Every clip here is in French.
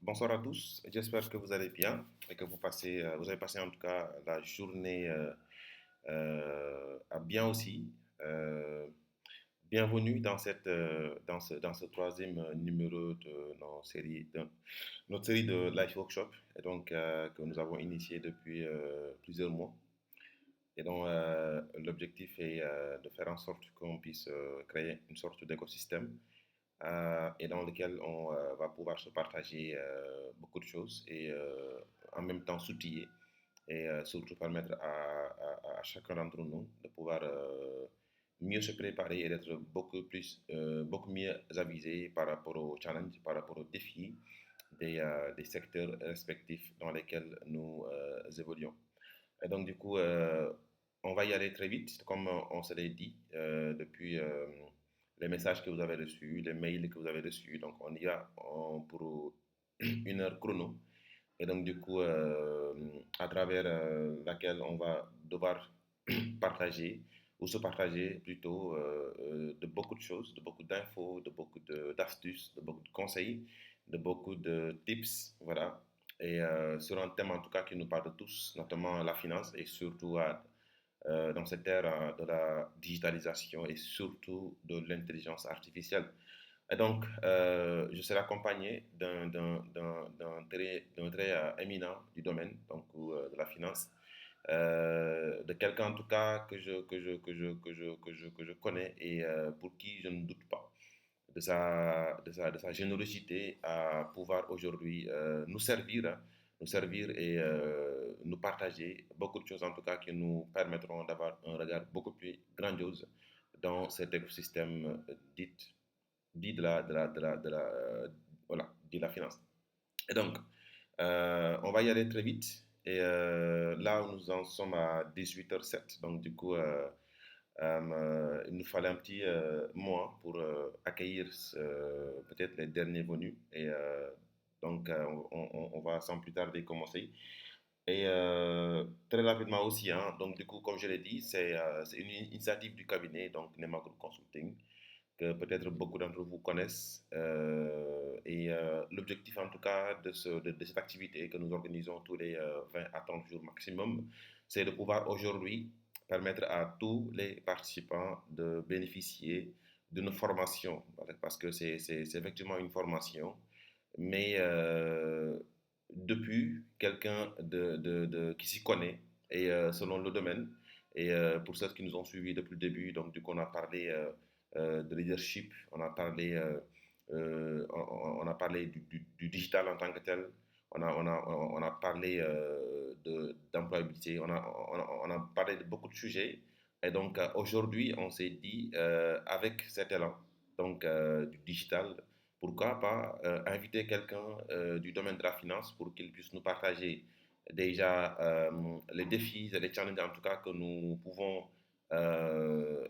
Bonsoir à tous. J'espère que vous allez bien et que vous avez passé en tout cas la journée à bien aussi. Euh, Bienvenue dans dans ce troisième numéro de notre série de Life Workshop et donc que nous avons initié depuis plusieurs mois. Et donc l'objectif est de faire en sorte qu'on puisse créer une sorte d'écosystème et dans lequel on va pouvoir se partager beaucoup de choses et en même temps s'outiller et surtout permettre à chacun d'entre nous de pouvoir mieux se préparer et d'être beaucoup mieux avisé par rapport aux challenges, par rapport aux défis des secteurs respectifs dans lesquels nous évoluons. Et donc, du coup, on va y aller très vite, comme on se l'est dit depuis les messages que vous avez reçus, les mails que vous avez reçus. Donc, on y va pour une heure chrono. Et donc, du coup, à travers laquelle on va devoir partager, ou se partager plutôt, de beaucoup de choses, de beaucoup d'infos, d'astuces, de beaucoup de conseils, de beaucoup de tips, voilà. Et sur un thème en tout cas qui nous parle de tous, notamment la finance et surtout dans cette ère de la digitalisation et surtout de l'intelligence artificielle. Et donc, je serai accompagné d'un très éminent du domaine, donc de la finance, de quelqu'un en tout cas que je connais et pour qui je ne doute pas de sa générosité à pouvoir aujourd'hui nous servir et nous partager beaucoup de choses en tout cas qui nous permettront d'avoir un regard beaucoup plus grandiose dans cet écosystème dit voilà, dit de la finance. Et donc, on va y aller très vite. Et là, nous en sommes à 18h07. Donc, du coup, il nous fallait un petit mois pour accueillir peut-être les derniers venus. Et donc, on va sans plus tarder commencer. Et très rapidement aussi, hein, donc du coup, comme je l'ai dit, c'est une initiative du cabinet, donc Nema Group Consulting, que peut-être beaucoup d'entre vous connaissent. Et l'objectif, en tout cas, de cette activité que nous organisons tous les 20 à 30 jours maximum, c'est de pouvoir aujourd'hui permettre à tous les participants de bénéficier d'une formation, parce que c'est effectivement une formation, mais depuis quelqu'un qui s'y connaît, et selon le domaine. Et pour ceux qui nous ont suivis depuis le début, donc du coup, on a parlé de leadership, on a parlé du digital en tant que tel, on a parlé d'employabilité, on a parlé de beaucoup de sujets. Et donc aujourd'hui, on s'est dit, avec cet élan donc, du digital, pourquoi pas inviter quelqu'un du domaine de la finance pour qu'il puisse nous partager déjà les défis et les challenges en tout cas que nous pouvons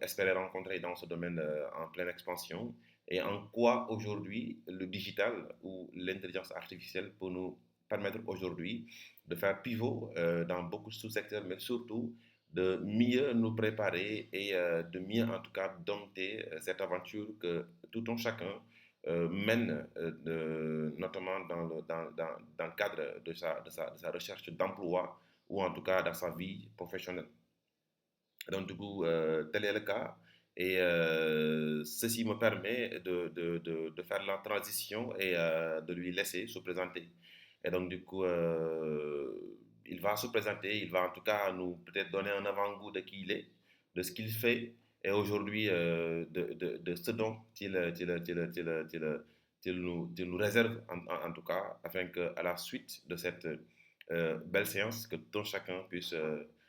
espérer rencontrer dans ce domaine en pleine expansion et en quoi aujourd'hui le digital ou l'intelligence artificielle peut nous permettre aujourd'hui de faire pivot dans beaucoup de sous-secteurs, mais surtout de mieux nous préparer et de mieux en tout cas dompter cette aventure que tout un chacun mène notamment dans le cadre de sa recherche d'emploi ou en tout cas dans sa vie professionnelle. Donc, du coup, tel est le cas. Et ceci me permet de faire la transition et de lui laisser se présenter. Et donc, du coup, il va se présenter, il va en tout cas nous peut-être donner un avant-goût de qui il est, de ce qu'il fait, et aujourd'hui de ce dont il nous réserve en tout cas, afin qu'à la suite de cette belle séance, que tout chacun puisse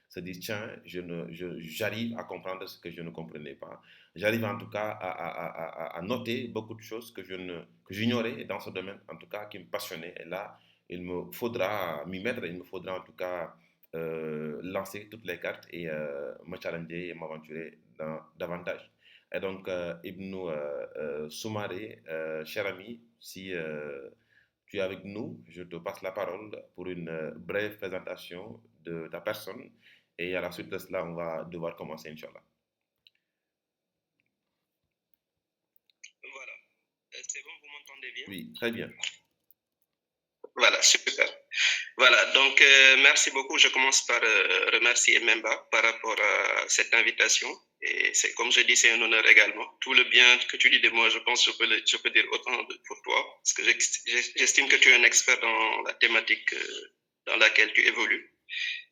se dire, tiens, j'arrive à comprendre ce que je ne comprenais pas. J'arrive en tout cas à noter beaucoup de choses que j'ignorais dans ce domaine, en tout cas qui me passionnaient. Et là, il me faudra m'y mettre, il me faudra en tout cas lancer toutes les cartes et me challenger et m'aventurer davantage. Et donc, Ibnou Soumaré, cher ami, si tu es avec nous, je te passe la parole pour une brève présentation de ta personne et à la suite de cela, on va devoir commencer, Inch'Allah. Voilà. C'est bon, vous m'entendez bien? Oui, très bien. Voilà, super. Voilà, donc merci beaucoup. Je commence par remercier Memba par rapport à cette invitation. Et c'est comme je dis, c'est un honneur également. Tout le bien que tu dis de moi, je pense que je peux dire autant pour toi, parce que j'estime que tu es un expert dans la thématique dans laquelle tu évolues.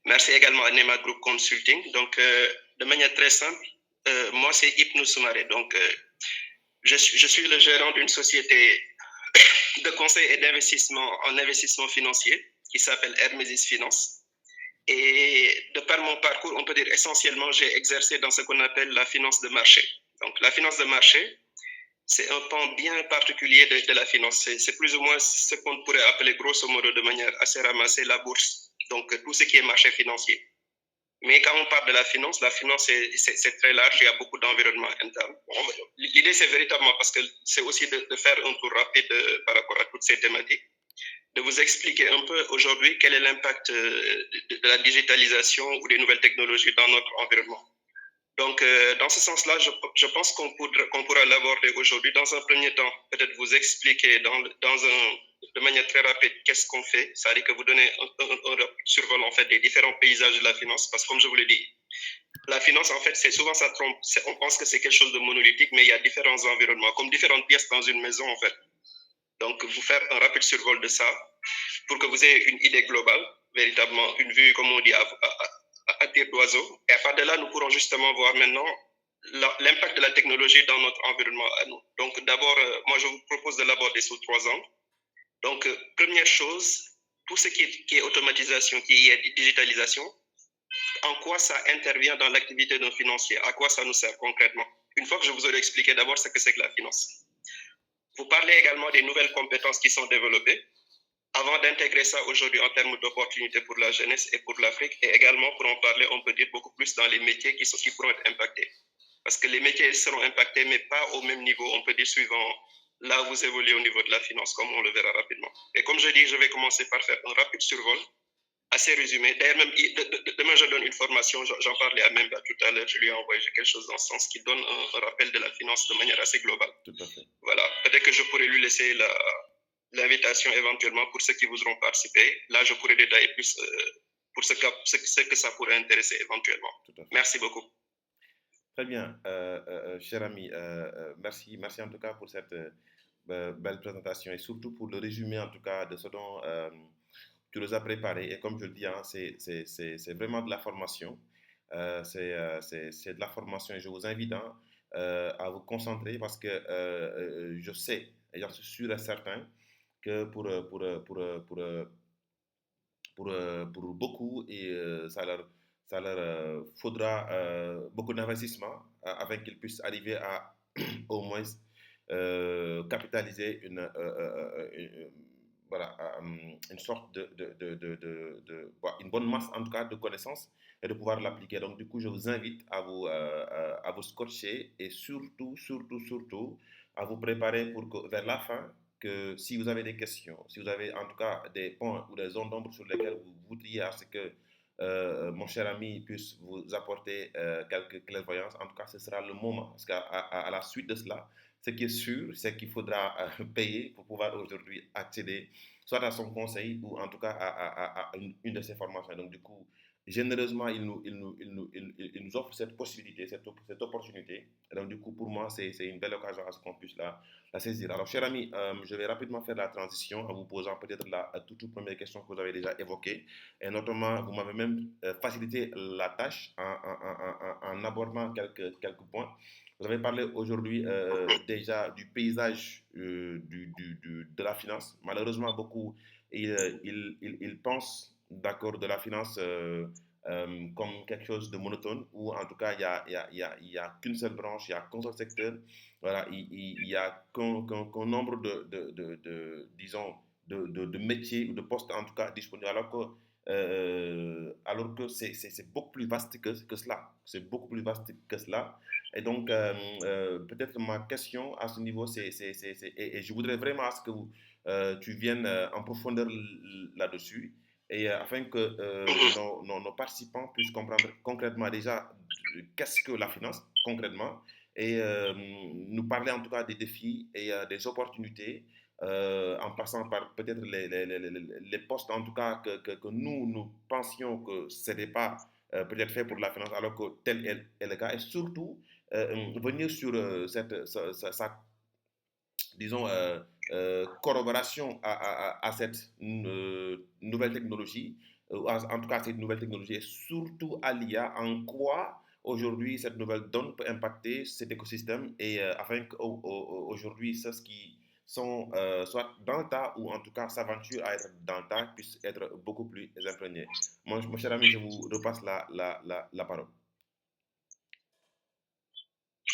Merci également à Nema Group Consulting. Donc, de manière très simple, moi, c'est Ibnou Soumaré. Donc, je suis le gérant d'une société de conseil et d'investissement en investissement financier qui s'appelle Hermesis Finance. Et de par mon parcours, on peut dire essentiellement, j'ai exercé dans ce qu'on appelle la finance de marché. Donc, la finance de marché, c'est un pan bien particulier de la finance. C'est plus ou moins ce qu'on pourrait appeler grosso modo de manière assez ramassée la bourse. Donc, tout ce qui est marché financier. Mais quand on parle de la finance c'est très large, il y a beaucoup d'environnements internes. L'idée, c'est véritablement parce que c'est aussi de faire un tour rapide par rapport à toutes ces thématiques, de vous expliquer un peu aujourd'hui quel est l'impact de la digitalisation ou des nouvelles technologies dans notre environnement. Donc, dans ce sens-là, je pense qu'on pourra l'aborder aujourd'hui. Dans un premier temps, peut-être vous expliquer de manière très rapide qu'est-ce qu'on fait. C'est-à-dire que vous donnez un survol en fait des différents paysages de la finance, parce que comme je vous l'ai dit, la finance, en fait, c'est souvent ça trompe. On pense que c'est quelque chose de monolithique, mais il y a différents environnements, comme différentes pièces dans une maison, en fait. Donc, vous faire un rapide survol de ça pour que vous ayez une idée globale, véritablement une vue, comme on dit, à tire d'oiseau. Et à part de là, nous pourrons justement voir maintenant l'impact de la technologie dans notre environnement à nous. Donc, d'abord, moi, je vous propose de l'aborder sous 3 angles. Donc, première chose, tout ce qui est automatisation, qui est digitalisation, en quoi ça intervient dans l'activité d'un financier, à quoi ça nous sert concrètement. Une fois que je vous aurai expliqué d'abord ce que c'est que la finance. Vous parlez également des nouvelles compétences qui sont développées avant d'intégrer ça aujourd'hui en termes d'opportunités pour la jeunesse et pour l'Afrique, et également pour en parler, on peut dire beaucoup plus dans les métiers qui pourront être impactés. Parce que les métiers seront impactés, mais pas au même niveau, on peut dire, suivant là où vous évoluez au niveau de la finance, comme on le verra rapidement. Et comme je dis, je vais commencer par faire un rapide survol, assez résumé. D'ailleurs, même demain, je donne une formation, j'en parlais à Memba tout à l'heure, je lui ai envoyé quelque chose dans ce sens qui donne un rappel de la finance de manière assez globale. Tout à fait. Voilà, peut-être que je pourrais lui laisser l'invitation éventuellement pour ceux qui voudront participer. Là, je pourrais détailler plus pour ce que ça pourrait intéresser éventuellement. Tout à fait. Merci beaucoup. Très bien, cher ami. Merci, merci en tout cas pour cette belle présentation et surtout pour le résumé en tout cas de ce dont tu nous as préparé. Et comme je le dis, hein, c'est vraiment de la formation. C'est de la formation et je vous invite hein, à vous concentrer parce que je sais, et j'en suis sûr et certain, que pour beaucoup et ça leur faudra beaucoup d'investissement afin qu'ils puissent arriver à au moins capitaliser voilà, une sorte une bonne masse en tout cas de connaissances et de pouvoir l'appliquer. Donc du coup, je vous invite à vous scotcher et surtout à vous préparer pour que vers la fin, que si vous avez des questions, si vous avez en tout cas des points ou des zones d'ombre sur lesquelles vous voudriez à ce que mon cher ami puisse vous apporter quelques clairvoyances, en tout cas, ce sera le moment. Parce qu'à la suite de cela, ce qui est sûr, c'est qu'il faudra payer pour pouvoir aujourd'hui accéder soit à son conseil ou en tout cas à une de ses formations. Donc, du coup, généreusement, il nous offre cette possibilité, cette opportunité. Et donc, du coup, pour moi, c'est une belle occasion à ce qu'on puisse la saisir. Alors, cher ami, je vais rapidement faire la transition en vous posant peut-être la toute première question que vous avez déjà évoquée. Et notamment, vous m'avez même facilité la tâche en abordant quelques points. Vous avez parlé aujourd'hui déjà du paysage de la finance. Malheureusement, beaucoup, ils pensent d'accord de la finance comme quelque chose de monotone, ou en tout cas, il y a qu'une seule branche, il n'y a qu'un seul secteur. Voilà, il y a qu'un nombre disons, de métiers ou de postes en tout cas disponibles, alors que c'est beaucoup plus vaste que cela. C'est beaucoup plus vaste que cela. Et donc, peut-être ma question à ce niveau, et je voudrais vraiment à ce que tu viennes en profondeur là-dessus, et afin que nos participants puissent comprendre concrètement déjà qu'est-ce que la finance, concrètement, et nous parler en tout cas des défis et des opportunités en passant par peut-être les postes, en tout cas, que nous pensions que ce n'était pas peut-être fait pour la finance, alors que tel est le cas. Et surtout, venir sur disons, corroboration à cette nouvelle technologie, en tout cas cette nouvelle technologie, et surtout à l'IA, en quoi aujourd'hui cette nouvelle donne peut impacter cet écosystème, et afin qu'aujourd'hui ceux qui sont soit dans le tas ou en tout cas s'aventurent à être dans le tas puissent être beaucoup plus imprégnés. Mon cher ami, je vous repasse la parole.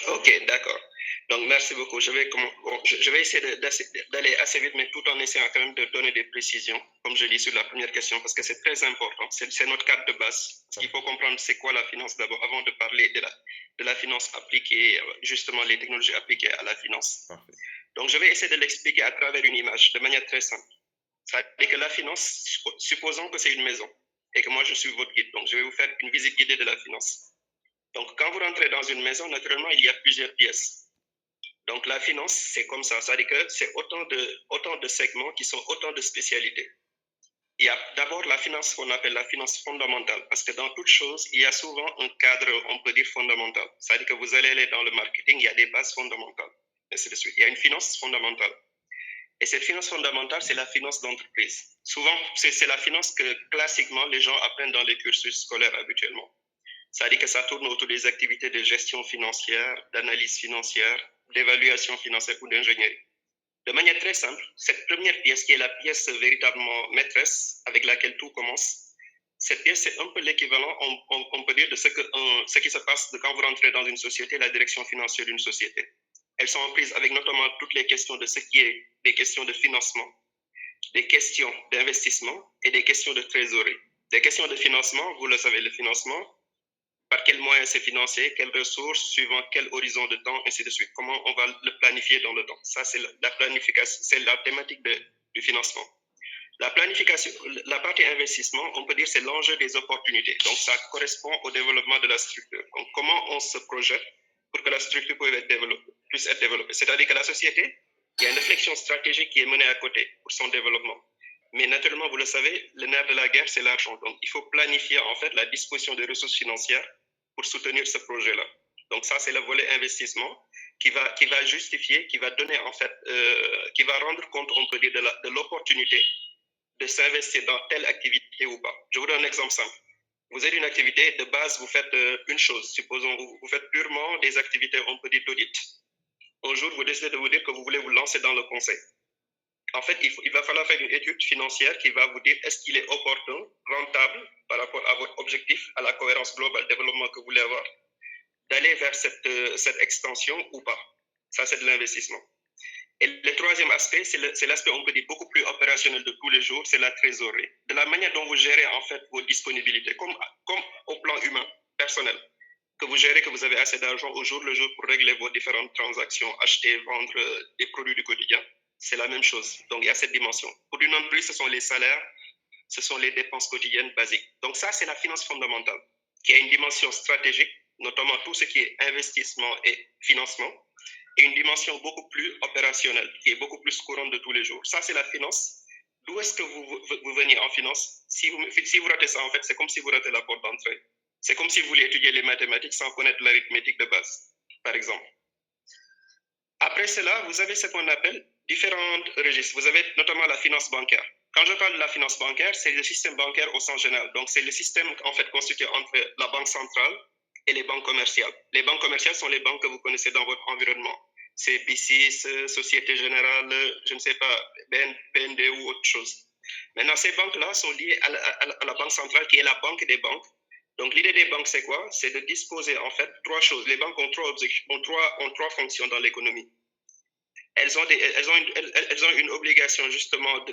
Ok, d'accord. Donc, merci beaucoup. Je vais essayer d'aller assez vite, mais tout en essayant quand même de donner des précisions, comme je dis sur la première question, parce que c'est très important. C'est notre cadre de base. Ce qu'il faut comprendre, c'est quoi la finance d'abord, avant de parler de la finance appliquée, justement les technologies appliquées à la finance. Parfait. Donc, je vais essayer de l'expliquer à travers une image, de manière très simple. C'est-à-dire que la finance, supposons que c'est une maison et que moi je suis votre guide. Donc, je vais vous faire une visite guidée de la finance. Donc, quand vous rentrez dans une maison, naturellement, il y a plusieurs pièces. Donc, la finance, c'est comme ça. C'est-à-dire que c'est autant de segments qui sont autant de spécialités. Il y a d'abord la finance qu'on appelle la finance fondamentale, parce que dans toute chose, il y a souvent un cadre, on peut dire, fondamental. C'est-à-dire que vous allez aller dans le marketing, il y a des bases fondamentales, et ainsi de suite. Il y a une finance fondamentale. Et cette finance fondamentale, c'est la finance d'entreprise. Souvent, c'est la finance que classiquement les gens apprennent dans les cursus scolaires habituellement. C'est-à-dire que ça tourne autour des activités de gestion financière, d'analyse financière, d'évaluation financière ou d'ingénierie. De manière très simple, cette première pièce qui est la pièce véritablement maîtresse avec laquelle tout commence, cette pièce c'est un peu l'équivalent, on peut dire, de ce qui se passe quand vous rentrez dans une société, la direction financière d'une société. Elles sont en prise avec notamment toutes les questions de ce qui est des questions de financement, des questions d'investissement et des questions de trésorerie. Des questions de financement, vous le savez, le financement, par quels moyens c'est financé, quelles ressources, suivant quel horizon de temps, ainsi de suite. Comment on va le planifier dans le temps. Ça, c'est la planification, c'est la thématique du financement. La planification, la partie investissement, on peut dire c'est l'enjeu des opportunités. Donc, ça correspond au développement de la structure. Donc, comment on se projette pour que la structure puisse être développée. C'est-à-dire que la société, il y a une réflexion stratégique qui est menée à côté pour son développement. Mais naturellement, vous le savez, le nerf de la guerre, c'est l'argent. Donc, il faut planifier en fait la disposition des ressources financières pour soutenir ce projet-là. Donc, ça, c'est le volet investissement qui va justifier, qui va donner en fait, qui va rendre compte, on peut dire, de l'opportunité de s'investir dans telle activité ou pas. Je vous donne un exemple simple. Vous avez une activité, de base, vous faites une chose. Supposons, vous faites purement des activités, on peut dire, d'audit. Un jour, vous décidez de vous dire que vous voulez vous lancer dans le conseil. En fait, il va falloir faire une étude financière qui va vous dire est-ce qu'il est opportun, rentable par rapport à votre objectif, à la cohérence globale développement que vous voulez avoir, d'aller vers cette extension ou pas. Ça, c'est de l'investissement. Et le troisième aspect, c'est l'aspect, on peut dire, beaucoup plus opérationnel de tous les jours, c'est la trésorerie. De la manière dont vous gérez, en fait, vos disponibilités, comme au plan humain, personnel, que vous gérez, que vous avez assez d'argent au jour le jour pour régler vos différentes transactions, acheter, vendre des produits du quotidien, c'est la même chose. Donc, il y a cette dimension. Pour une entreprise, ce sont les salaires, ce sont les dépenses quotidiennes basiques. Donc, ça, c'est la finance fondamentale, qui a une dimension stratégique, notamment tout ce qui est investissement et financement, et une dimension beaucoup plus opérationnelle, qui est beaucoup plus courante de tous les jours. Ça, c'est la finance. D'où est-ce que vous venez en finance? Si vous ratez ça, en fait, c'est comme si vous ratez la porte d'entrée. C'est comme si vous voulez étudier les mathématiques sans connaître l'arithmétique de base, par exemple. Après cela, vous avez ce qu'on appelle différents registres. Vous avez notamment la finance bancaire. Quand je parle de la finance bancaire, c'est le système bancaire au sens général. Donc, c'est le système en fait constitué entre la banque centrale et les banques commerciales. Les banques commerciales sont les banques que vous connaissez dans votre environnement. C'est BICIS, Société Générale, je ne sais pas, BND ou autre chose. Maintenant, ces banques-là sont liées à la banque centrale qui est la banque des banques. Donc, l'idée des banques, c'est quoi? C'est de disposer, en fait, trois choses. Les banques ont trois fonctions dans l'économie. Elles ont une obligation, justement,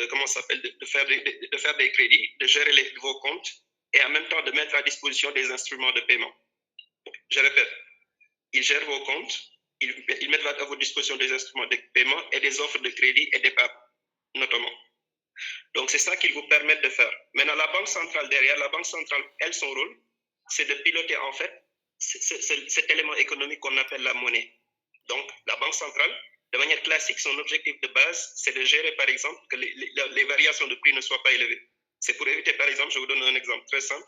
comment ça s'appelle, de faire des crédits, de gérer vos comptes et en même temps de mettre à disposition des instruments de paiement. Je répète, ils gèrent vos comptes, ils mettent à votre disposition des instruments de paiement et des offres de crédit et d'épargne, notamment. Donc, c'est ça qu'ils vous permettent de faire. Maintenant, la Banque centrale, derrière, la Banque centrale, elle, son rôle, c'est de piloter, en fait, cet élément économique qu'on appelle la monnaie. Donc, la Banque centrale de manière classique, son objectif de base, c'est de gérer, par exemple, que les variations de prix ne soient pas élevées. C'est pour éviter, par exemple, je vous donne un exemple très simple,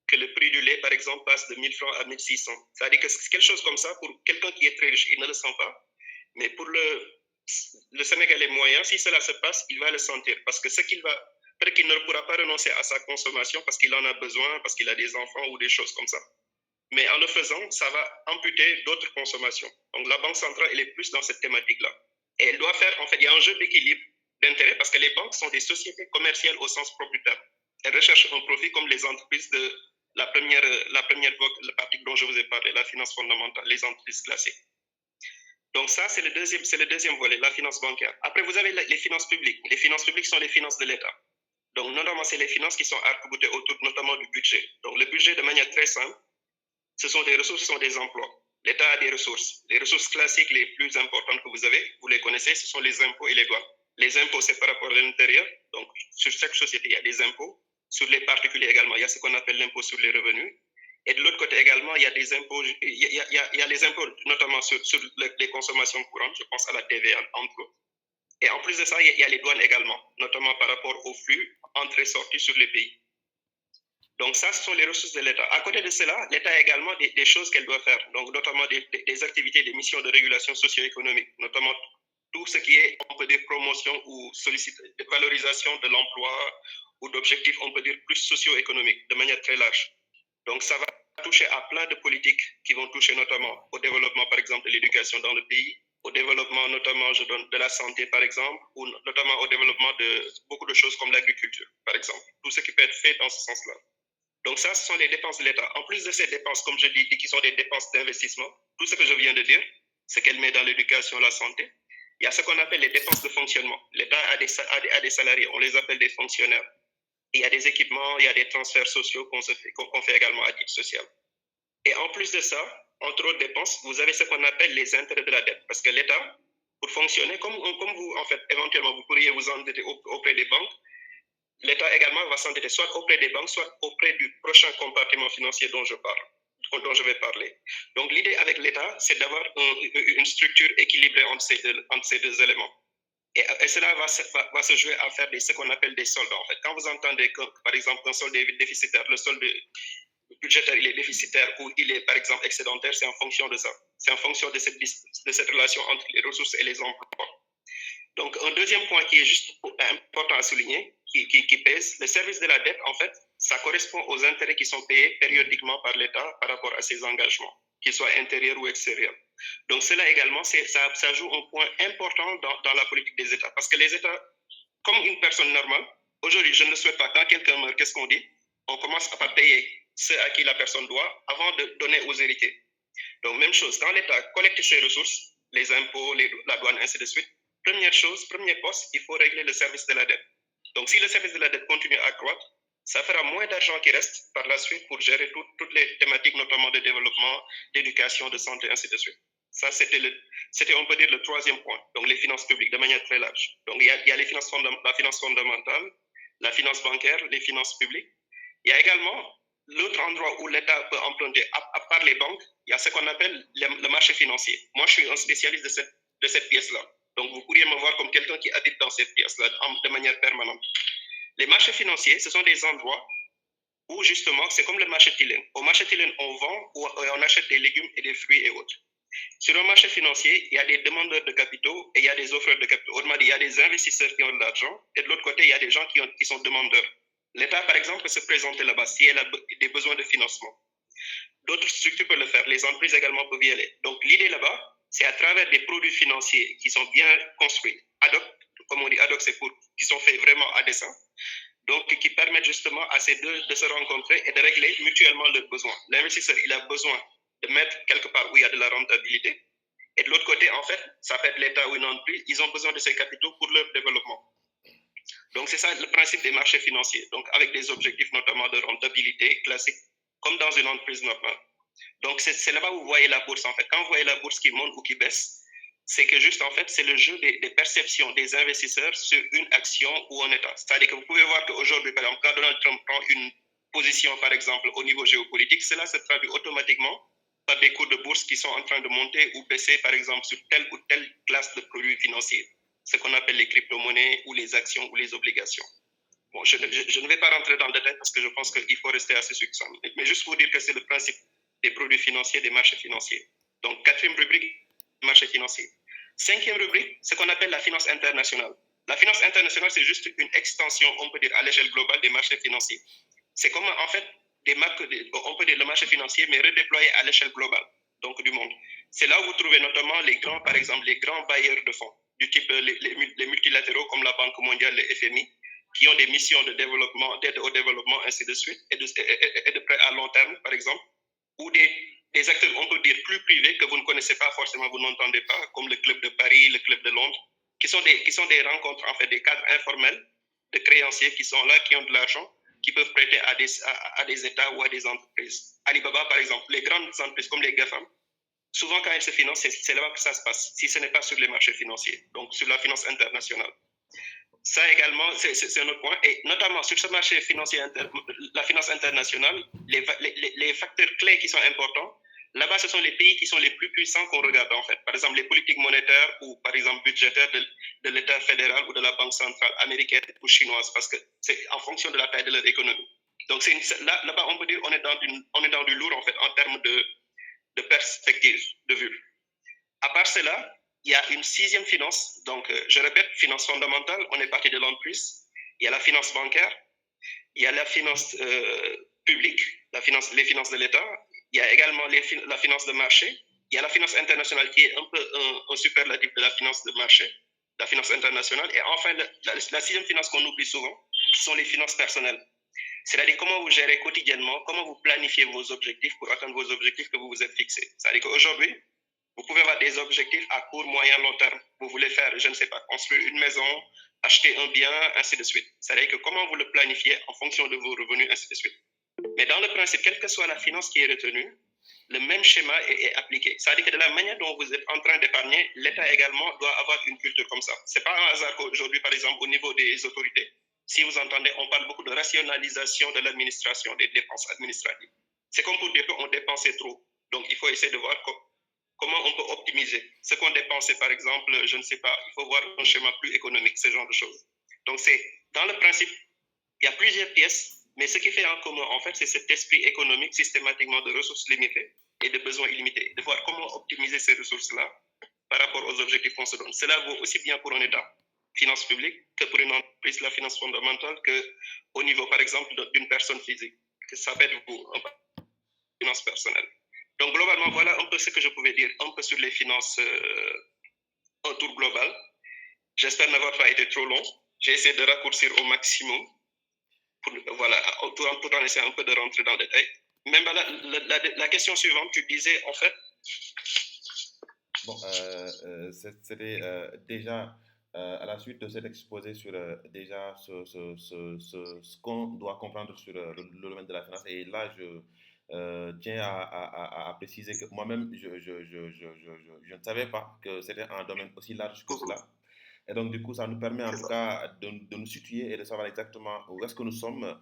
que le prix du lait, par exemple, passe de 1000 francs à 1600. C'est-à-dire que c'est quelque chose comme ça, pour quelqu'un qui est très riche, il ne le sent pas. Mais pour le Sénégalais moyen, si cela se passe, il va le sentir. Parce que ce qu'il va, peut-être qu'il ne pourra pas renoncer à sa consommation parce qu'il en a besoin, parce qu'il a des enfants ou des choses comme ça. Mais en le faisant, ça va amputer d'autres consommations. Donc la Banque centrale, elle est plus dans cette thématique-là. Et elle doit faire, en fait, il y a un jeu d'équilibre d'intérêt parce que les banques sont des sociétés commerciales au sens propre du terme. Elles recherchent un profit comme les entreprises de la première partie dont je vous ai parlé, la finance fondamentale, les entreprises classiques. Donc ça, c'est le deuxième volet, la finance bancaire. Après, vous avez les finances publiques. Les finances publiques sont les finances de l'État. Donc, notamment, c'est les finances qui sont arc-boutées autour notamment du budget. Donc, le budget, de manière très simple, ce sont des ressources, ce sont des emplois. L'État a des ressources. Les ressources classiques les plus importantes que vous avez, vous les connaissez, ce sont les impôts et les douanes. Les impôts, c'est par rapport à l'intérieur. Donc, sur chaque société, il y a des impôts. Sur les particuliers également, il y a ce qu'on appelle l'impôt sur les revenus. Et de l'autre côté également, il y a des impôts, il y a les impôts notamment sur les consommations courantes, je pense à la TVA entre autres. Et en plus de ça, il y a les douanes également, notamment par rapport aux flux entrées-sorties sur les pays. Donc ça, ce sont les ressources de l'État. À côté de cela, l'État a également des choses qu'elle doit faire, donc notamment des activités, des missions de régulation socio-économique, notamment tout ce qui est, on peut dire, promotion ou de valorisation de l'emploi ou d'objectifs, on peut dire, plus socio-économiques, de manière très large. Donc ça va toucher à plein de politiques qui vont toucher notamment au développement, par exemple, de l'éducation dans le pays, au développement notamment, je donne de la santé, par exemple, ou notamment au développement de beaucoup de choses comme l'agriculture, par exemple. Tout ce qui peut être fait dans ce sens-là. Donc ça, ce sont les dépenses de l'État. En plus de ces dépenses, comme je dis, qui sont des dépenses d'investissement, tout ce que je viens de dire, c'est qu'elle met dans l'éducation, la santé. Il y a ce qu'on appelle les dépenses de fonctionnement. L'État a des salariés, on les appelle des fonctionnaires. Il y a des équipements, il y a des transferts sociaux qu'on fait également à titre social. Et en plus de ça, entre autres dépenses, vous avez ce qu'on appelle les intérêts de la dette. Parce que l'État, pour fonctionner, comme vous, en fait, éventuellement, vous pourriez vous endetter auprès des banques, l'État également va s'endetter soit auprès des banques, soit auprès du prochain compartiment financier dont je vais parler. Donc l'idée avec l'État, c'est d'avoir une structure équilibrée entre ces deux éléments. Et cela va se jouer à faire ce qu'on appelle des soldes. En fait, quand vous entendez que, par exemple, qu'un solde est déficitaire, le solde budgétaire il est déficitaire ou il est, par exemple, excédentaire, c'est en fonction de ça. C'est en fonction de cette relation entre les ressources et les emplois. Donc, un deuxième point qui est juste important à souligner, qui pèse, le service de la dette, en fait, ça correspond aux intérêts qui sont payés périodiquement par l'État par rapport à ses engagements, qu'ils soient intérieurs ou extérieurs. Donc, cela également, ça joue un point important dans la politique des États. Parce que les États, comme une personne normale, aujourd'hui, je ne souhaite pas, quand quelqu'un meurt, qu'est-ce qu'on dit? On commence par payer ceux à qui la personne doit avant de donner aux héritiers. Donc, même chose, quand l'État collecte ses ressources, les impôts, la douane, ainsi de suite, première chose, premier poste, il faut régler le service de la dette. Donc, si le service de la dette continue à croître, ça fera moins d'argent qui reste par la suite pour gérer toutes les thématiques, notamment de développement, d'éducation, de santé, ainsi de suite. Ça, c'était, on peut dire, le troisième point. Donc, les finances publiques, de manière très large. Donc, il y a la finance fondamentale, la finance bancaire, les finances publiques. Il y a également l'autre endroit où l'État peut emprunter, à part les banques, il y a ce qu'on appelle le marché financier. Moi, je suis un spécialiste de cette pièce-là. Donc, vous pourriez me voir comme quelqu'un qui habite dans cette pièce-là de manière permanente. Les marchés financiers, ce sont des endroits où, justement, c'est comme le marché Tilène. Au marché Tilène, on vend ou on achète des légumes et des fruits et autres. Sur un marché financier, il y a des demandeurs de capitaux et il y a des offreurs de capitaux. Autrement dit, il y a des investisseurs qui ont de l'argent et de l'autre côté, il y a des gens qui sont demandeurs. L'État, par exemple, peut se présenter là-bas si elle a des besoins de financement. D'autres structures peuvent le faire. Les entreprises également peuvent y aller. Donc, l'idée là-bas, c'est à travers des produits financiers qui sont bien construits, ad hoc, comme on dit ad hoc, c'est qui sont faits vraiment à dessein, donc qui permettent justement à ces deux de se rencontrer et de régler mutuellement leurs besoins. L'investisseur, il a besoin de mettre quelque part où il y a de la rentabilité. Et de l'autre côté, en fait, ça peut être l'État ou une entreprise, ils ont besoin de ces capitaux pour leur développement. Donc, c'est ça le principe des marchés financiers, donc avec des objectifs notamment de rentabilité classique, comme dans une entreprise normale. Donc, c'est là-bas où vous voyez la bourse, en fait. Quand vous voyez la bourse qui monte ou qui baisse, c'est que juste, en fait, c'est le jeu des perceptions des investisseurs sur une action ou un État. C'est-à-dire que vous pouvez voir qu'aujourd'hui, par exemple, quand Donald Trump prend une position, par exemple, au niveau géopolitique, cela se traduit automatiquement par des cours de bourse qui sont en train de monter ou baisser, par exemple, sur telle ou telle classe de produits financiers, ce qu'on appelle les crypto-monnaies ou les actions ou les obligations. Bon, je ne vais pas rentrer dans le détail parce que je pense qu'il faut rester assez succinct. Mais juste pour dire que c'est le principe des produits financiers, des marchés financiers. Donc, quatrième rubrique, marché financier. Cinquième rubrique, ce qu'on appelle la finance internationale. La finance internationale, c'est juste une extension, on peut dire, à l'échelle globale des marchés financiers. C'est comme, en fait, on peut dire le marché financier, mais redéployé à l'échelle globale, donc du monde. C'est là où vous trouvez notamment les grands, par exemple, les grands bailleurs de fonds, du type les multilatéraux comme la Banque mondiale, le FMI, qui ont des missions de développement, d'aide au développement, ainsi de suite, et de prêts à long terme, par exemple, ou des acteurs, on peut dire, plus privés que vous ne connaissez pas forcément, vous n'entendez pas, comme le Club de Paris, le Club de Londres, qui sont des rencontres, en fait, des cadres informels de créanciers qui sont là, qui ont de l'argent, qui peuvent prêter à des États ou à des entreprises. Alibaba, par exemple, les grandes entreprises comme les GAFAM, souvent quand elles se financent, c'est là que ça se passe, si ce n'est pas sur les marchés financiers, donc sur la finance internationale. Ça également, c'est un autre point. Et notamment sur ce marché financier, la finance internationale, les facteurs clés qui sont importants, là-bas, ce sont les pays qui sont les plus puissants qu'on regarde en fait. Par exemple, les politiques monétaires ou par exemple budgétaires de l'État fédéral ou de la Banque centrale américaine ou chinoise, parce que c'est en fonction de la taille de leur économie. Donc là-bas, on peut dire on est dans du lourd en fait en termes de perspective, de vue. À part cela, il y a une sixième finance. Donc, je répète, finance fondamentale, on est parti de l'entreprise. Il y a la finance bancaire, il y a la finance publique, les finances de l'État. Il y a également la finance de marché. Il y a la finance internationale qui est un peu un superlatif de la finance de marché, la finance internationale. Et enfin, la sixième finance qu'on oublie souvent, ce sont les finances personnelles. C'est-à-dire comment vous gérez quotidiennement, comment vous planifiez vos objectifs pour atteindre vos objectifs que vous vous êtes fixés. C'est-à-dire qu'aujourd'hui, vous pouvez avoir des objectifs à court, moyen, long terme. Vous voulez faire, je ne sais pas, construire une maison, acheter un bien, ainsi de suite. C'est-à-dire que comment vous le planifiez en fonction de vos revenus, ainsi de suite. Mais dans le principe, quelle que soit la finance qui est retenue, le même schéma est appliqué. C'est-à-dire que de la manière dont vous êtes en train d'épargner, l'État également doit avoir une culture comme ça. Ce n'est pas un hasard qu'aujourd'hui, par exemple, au niveau des autorités, si vous entendez, on parle beaucoup de rationalisation de l'administration, des dépenses administratives. C'est comme pour dire qu'on dépensait trop. Donc, il faut essayer de voir comment on peut optimiser. Ce qu'on dépensait, par exemple, je ne sais pas, il faut voir un schéma plus économique, ce genre de choses. Donc, c'est dans le principe, il y a plusieurs pièces, mais ce qui fait en commun, en fait, c'est cet esprit économique systématiquement de ressources limitées et de besoins illimités, de voir comment optimiser ces ressources-là par rapport aux objectifs qu'on se donne. Cela vaut aussi bien pour un État, finance publique, que pour une entreprise, la finance fondamentale, qu'au niveau, par exemple, d'une personne physique, que ça peut être vous, en finance personnelle. Donc, globalement, voilà un peu ce que je pouvais dire, un peu sur les finances, un tour global. J'espère n'avoir pas été trop long. J'ai essayé de raccourcir au maximum, voilà, tout en essayant un peu de rentrer dans le détail. Même la question suivante, tu disais, en fait... Bon, c'était déjà à la suite de cet exposé sur déjà ce qu'on doit comprendre sur le domaine de la finance. Et là, je tiens à préciser que moi-même, je ne savais pas que c'était un domaine aussi large que cela. Et donc, du coup, ça nous permet en tout cas de nous situer et de savoir exactement où est-ce que nous sommes.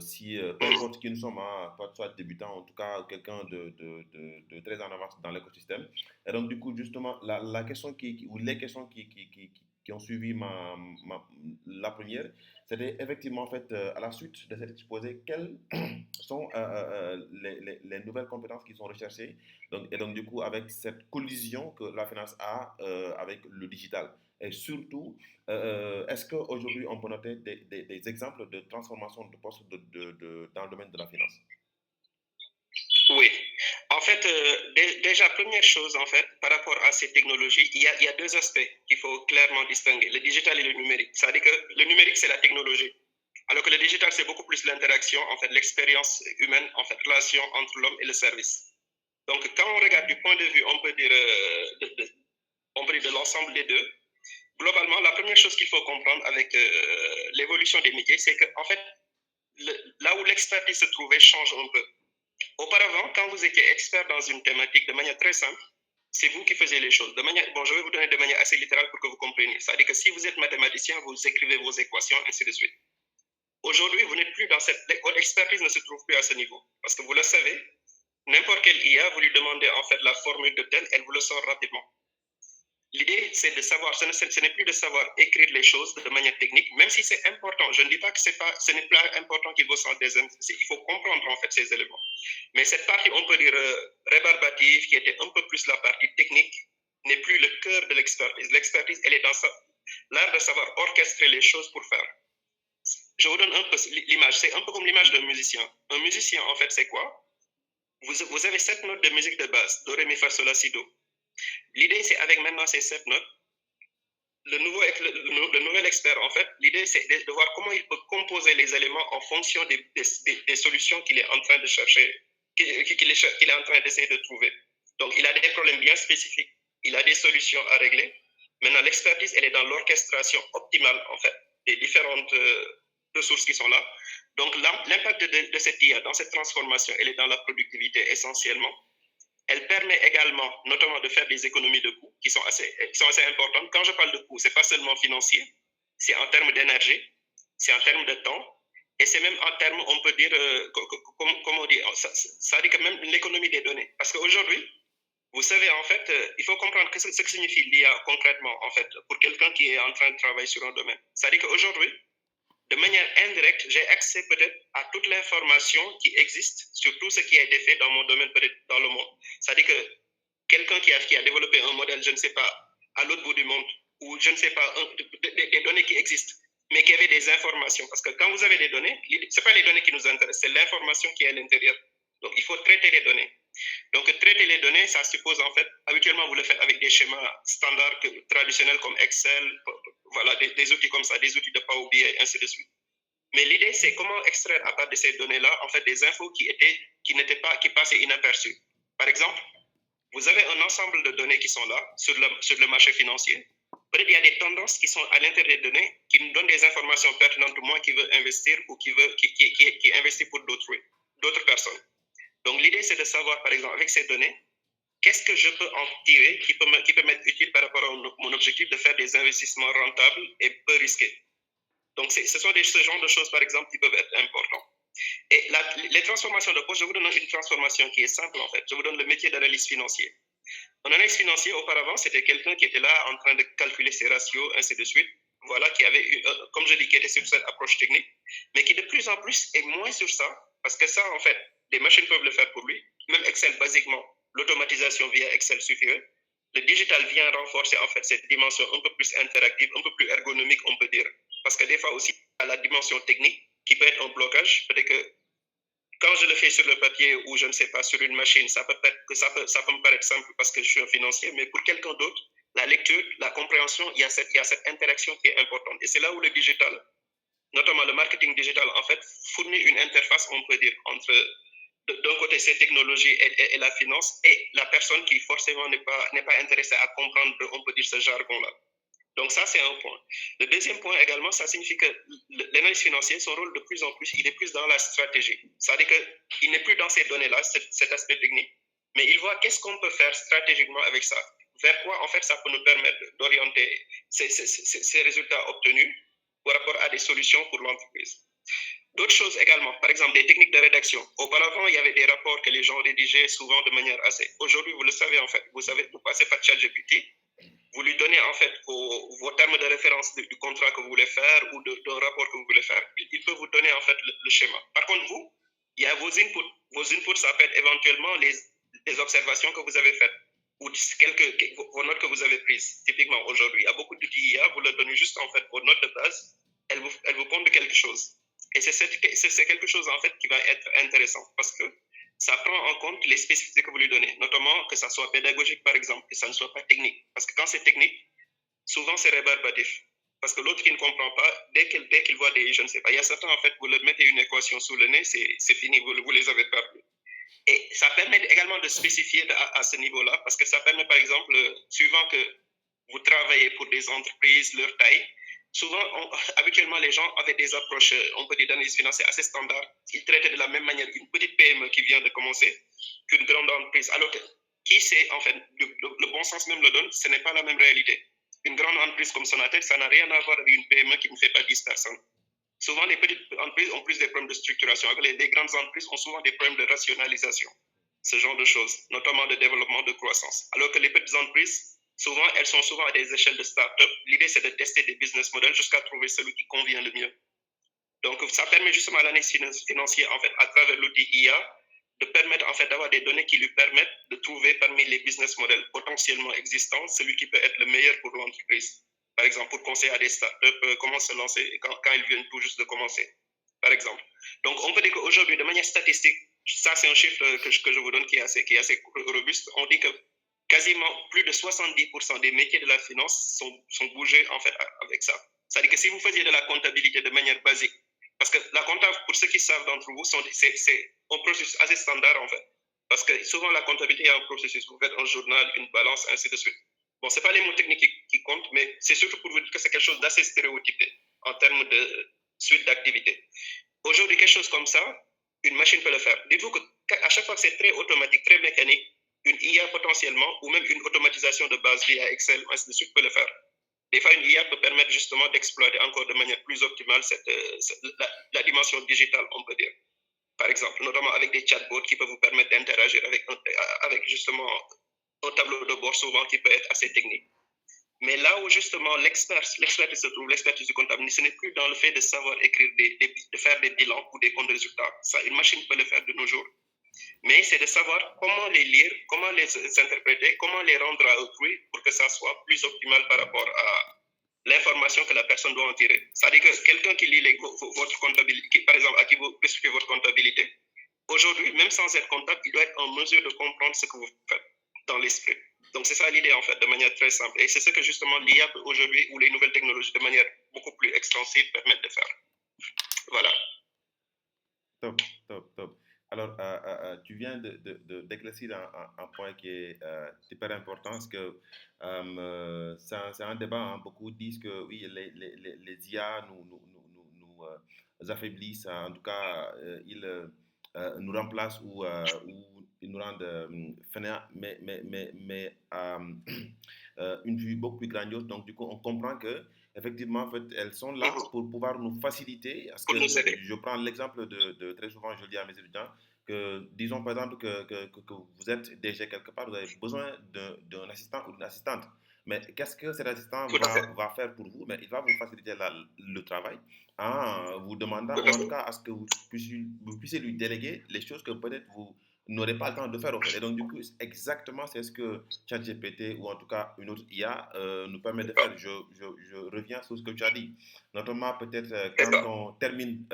Si peu importe qui nous sommes, hein, soit débutant, en tout cas quelqu'un de très en avance dans l'écosystème. Et donc, du coup, justement, la question ou les questions qui ont suivi la première, c'était effectivement en fait, à la suite de cet exposé, quelles sont les nouvelles compétences qui sont recherchées. Donc, et donc, du coup, avec cette collision que la finance a avec le digital. Et surtout, est-ce qu'aujourd'hui, on peut noter des exemples de transformation de postes dans le domaine de la finance? Oui. En fait, déjà, première chose, en fait, par rapport à ces technologies, il y a deux aspects qu'il faut clairement distinguer, le digital et le numérique. C'est-à-dire que le numérique, c'est la technologie, alors que le digital, c'est beaucoup plus l'interaction, en fait, l'expérience humaine, en fait, relation entre l'homme et le service. Donc, quand on regarde du point de vue, on peut dire, de l'ensemble des deux, globalement, la première chose qu'il faut comprendre avec l'évolution des métiers, c'est qu'en fait, là où l'expertise se trouvait change un peu. Auparavant, quand vous étiez expert dans une thématique de manière très simple, c'est vous qui faisiez les choses. Je vais vous donner de manière assez littérale pour que vous compreniez. C'est-à-dire que si vous êtes mathématicien, vous écrivez vos équations, ainsi de suite. Aujourd'hui, vous n'êtes plus dans votre expertise ne se trouve plus à ce niveau. Parce que vous le savez, n'importe quelle IA, vous lui demandez en fait la formule de tel, elle vous le sort rapidement. L'idée, c'est de savoir, ce n'est plus de savoir écrire les choses de manière technique, même si c'est important. Je ne dis pas que ce n'est pas important qu'il faut s'en désintéresser. Il faut comprendre en fait ces éléments. Mais cette partie, on peut dire rébarbative, qui était un peu plus la partie technique, n'est plus le cœur de l'expertise. L'expertise, elle est dans l'art de savoir orchestrer les choses pour faire. Je vous donne un peu l'image. C'est un peu comme l'image d'un musicien. Un musicien, en fait, c'est quoi? Vous avez 7 notes de musique de base, do, ré, mi, fa, sol, la, si, do. L'idée, c'est avec maintenant ces 7 notes, le nouvel expert, en fait, l'idée, c'est de voir comment il peut composer les éléments en fonction des solutions qu'il est en train de chercher, qu'il est en train d'essayer de trouver. Donc, il a des problèmes bien spécifiques, il a des solutions à régler. Maintenant, l'expertise, elle est dans l'orchestration optimale, en fait, des différentes ressources qui sont là. Donc, l'impact de cette IA dans cette transformation, elle est dans la productivité essentiellement. Elle permet également, notamment, de faire des économies de coûts qui sont assez importantes. Quand je parle de coûts, ce n'est pas seulement financier, c'est en termes d'énergie, c'est en termes de temps, et c'est même en termes, on peut dire, comment on dit, ça dit que même l'économie des données. Parce qu'aujourd'hui, vous savez, en fait, il faut comprendre ce que signifie l'IA concrètement, en fait, pour quelqu'un qui est en train de travailler sur un domaine. Ça dit qu'aujourd'hui, de manière indirecte, j'ai accès peut-être à toute l'information qui existe sur tout ce qui a été fait dans mon domaine, peut-être dans le monde. C'est-à-dire que quelqu'un qui a développé un modèle, je ne sais pas, à l'autre bout du monde, ou je ne sais pas, des données qui existent, mais qui avaient des informations. Parce que quand vous avez des données, ce n'est pas les données qui nous intéressent, c'est l'information qui est à l'intérieur. Donc, il faut traiter les données. Donc, traiter les données, ça suppose en fait, habituellement, vous le faites avec des schémas standards traditionnels comme Excel, voilà, des outils comme ça, des outils de Power BI, ainsi de suite. Mais l'idée, c'est comment extraire à partir de ces données-là, en fait, des infos qui passaient inaperçues. Par exemple, vous avez un ensemble de données qui sont là, sur le marché financier. Peut-être il y a des tendances qui sont à l'intérieur des données, qui nous donnent des informations pertinentes pour moi qui veut investir ou qui investit pour d'autres personnes. Donc, l'idée, c'est de savoir, par exemple, avec ces données, qu'est-ce que je peux en tirer qui peut m'être utile par rapport à mon objectif de faire des investissements rentables et peu risqués. Donc, ce sont ce genre de choses, par exemple, qui peuvent être importantes. Et les transformations de poste, je vous donne une transformation qui est simple, en fait. Je vous donne le métier d'analyste financier. Un analyste financier, auparavant, c'était quelqu'un qui était là en train de calculer ses ratios, ainsi de suite. Voilà, qui avait, comme je dis, qui était sur cette approche technique, mais qui de plus en plus est moins sur ça, parce que ça, en fait, des machines peuvent le faire pour lui. Même Excel, basiquement, l'automatisation via Excel suffirait. Le digital vient renforcer, en fait, cette dimension un peu plus interactive, un peu plus ergonomique, on peut dire. Parce que des fois aussi, à la dimension technique, qui peut être un blocage, peut-être que quand je le fais sur le papier ou je ne sais pas, sur une machine, ça peut me paraître simple parce que je suis un financier, mais pour quelqu'un d'autre, la lecture, la compréhension, il y a cette interaction qui est importante. Et c'est là où le digital, notamment le marketing digital, en fait, fournit une interface, on peut dire, entre d'un côté ces technologies et la finance et la personne qui forcément n'est pas intéressée à comprendre, on peut dire, ce jargon-là. Donc ça, c'est un point. Le deuxième point également, ça signifie que l'analyse financière, son rôle de plus en plus, il est plus dans la stratégie. C'est-à-dire qu'il n'est plus dans ces données-là, cet aspect technique, mais il voit qu'est-ce qu'on peut faire stratégiquement avec ça. Vers quoi, en fait, ça peut nous permettre d'orienter ces résultats obtenus par rapport à des solutions pour l'entreprise. D'autres choses également, par exemple des techniques de rédaction. Auparavant, il y avait des rapports que les gens rédigeaient souvent de manière assez... Aujourd'hui, vous le savez en fait, vous passez par ChatGPT, vous lui donnez en fait vos termes de référence du contrat que vous voulez faire ou d'un rapport que vous voulez faire. Il peut vous donner en fait le schéma. Par contre, vous, il y a vos inputs. Vos inputs, ça peut être éventuellement les observations que vous avez faites ou vos notes que vous avez prises. Typiquement, aujourd'hui, il y a beaucoup d'outils IA, vous leur donnez juste en fait vos notes de base, elles vous pondent quelque chose. Et c'est quelque chose en fait qui va être intéressant parce que ça prend en compte les spécificités que vous lui donnez, notamment que ça soit pédagogique par exemple, et ça ne soit pas technique. Parce que quand c'est technique, souvent c'est rébarbatif. Parce que l'autre qui ne comprend pas, dès qu'il voit je ne sais pas, il y a certains en fait, vous leur mettez une équation sous le nez, c'est fini, vous les avez perdus. Et ça permet également de spécifier à ce niveau-là, parce que ça permet par exemple, suivant que vous travaillez pour des entreprises, leur taille, souvent, habituellement, les gens avaient des approches, on peut dire, d'analyse financière assez standards. Ils traitaient de la même manière une petite PME qui vient de commencer qu'une grande entreprise. Alors, qui sait, en fait, le bon sens même le donne, ce n'est pas la même réalité. Une grande entreprise comme Sonatel, ça n'a rien à voir avec une PME qui ne fait pas 10 personnes. Souvent, les petites entreprises ont plus des problèmes de structuration. Les grandes entreprises ont souvent des problèmes de rationalisation. ce genre de choses, notamment de développement de croissance. Alors que les petites entreprises, souvent, elles sont souvent à des échelles de start-up. L'idée, c'est de tester des business models jusqu'à trouver celui qui convient le mieux. Donc, ça permet justement à l'analyse financière, en fait, à travers l'outil IA, de permettre, en fait, d'avoir des données qui lui permettent de trouver parmi les business models potentiellement existants celui qui peut être le meilleur pour l'entreprise. Par exemple, pour conseiller à des startups comment se lancer quand ils viennent tout juste de commencer, par exemple. Donc, on peut dire qu'aujourd'hui, de manière statistique, ça, c'est un chiffre que je vous donne qui est assez robuste. On dit que quasiment plus de 70% des métiers de la finance sont bougés, en fait, avec ça. C'est-à-dire que si vous faisiez de la comptabilité de manière basique, parce que la comptabilité, pour ceux qui savent d'entre vous, c'est un processus assez standard, en fait. Parce que souvent, la comptabilité, il y a un processus. Vous faites un journal, une balance, ainsi de suite. Bon, ce n'est pas les mots techniques qui comptent, mais c'est surtout pour vous dire que c'est quelque chose d'assez stéréotypé en termes de suite d'activités. Aujourd'hui, quelque chose comme ça, une machine peut le faire. Dites-vous qu'à chaque fois que c'est très automatique, très mécanique, une IA potentiellement, ou même une automatisation de base via Excel, ainsi de suite, peut le faire. Des fois, une IA peut permettre justement d'exploiter encore de manière plus optimale la dimension digitale, on peut dire. Par exemple, notamment avec des chatbots qui peuvent vous permettre d'interagir avec justement un tableau de bord souvent qui peut être assez technique. Mais là où justement l'expertise se trouve, l'expertise du comptable, ce n'est plus dans le fait de savoir écrire, de faire des bilans ou des comptes de résultats. Ça, une machine peut le faire de nos jours. Mais c'est de savoir comment les lire, comment les interpréter, comment les rendre à autrui pour que ça soit plus optimal par rapport à l'information que la personne doit en tirer. C'est-à-dire que quelqu'un qui lit votre comptabilité, par exemple, à qui vous expliquez votre comptabilité, aujourd'hui, même sans être comptable, il doit être en mesure de comprendre ce que vous faites dans l'esprit. Donc, c'est ça l'idée, en fait, de manière très simple. Et c'est ce que, justement, l'IA aujourd'hui, ou les nouvelles technologies, de manière beaucoup plus extensive, permettent de faire. Voilà. Top, top, top. Alors, tu viens d'éclaircir un point qui est hyper important, parce que c'est un débat, hein. Beaucoup disent que oui, les IA nous affaiblissent, en tout cas, ils nous remplacent ou ils nous rendent fainéants, mais une vue beaucoup plus grandiose. Donc, du coup, on comprend que effectivement, en fait, elles sont là pour pouvoir nous faciliter. Parce que je prends l'exemple très souvent, je le dis à mes étudiants, que disons par exemple que vous êtes déjà quelque part, vous avez besoin d'un assistant ou d'une assistante. Mais qu'est-ce que cet assistant va faire pour vous? Mais il va vous faciliter le travail en vous demandant, ou en tout cas, à ce que vous puissiez lui déléguer les choses que peut-être vous n'aurez pas le temps de faire. En fait. Et donc, du coup, exactement, c'est ce que ChatGPT ou en tout cas une autre IA nous permet de faire. Je reviens sur ce que tu as dit. Notamment, peut-être quand on termine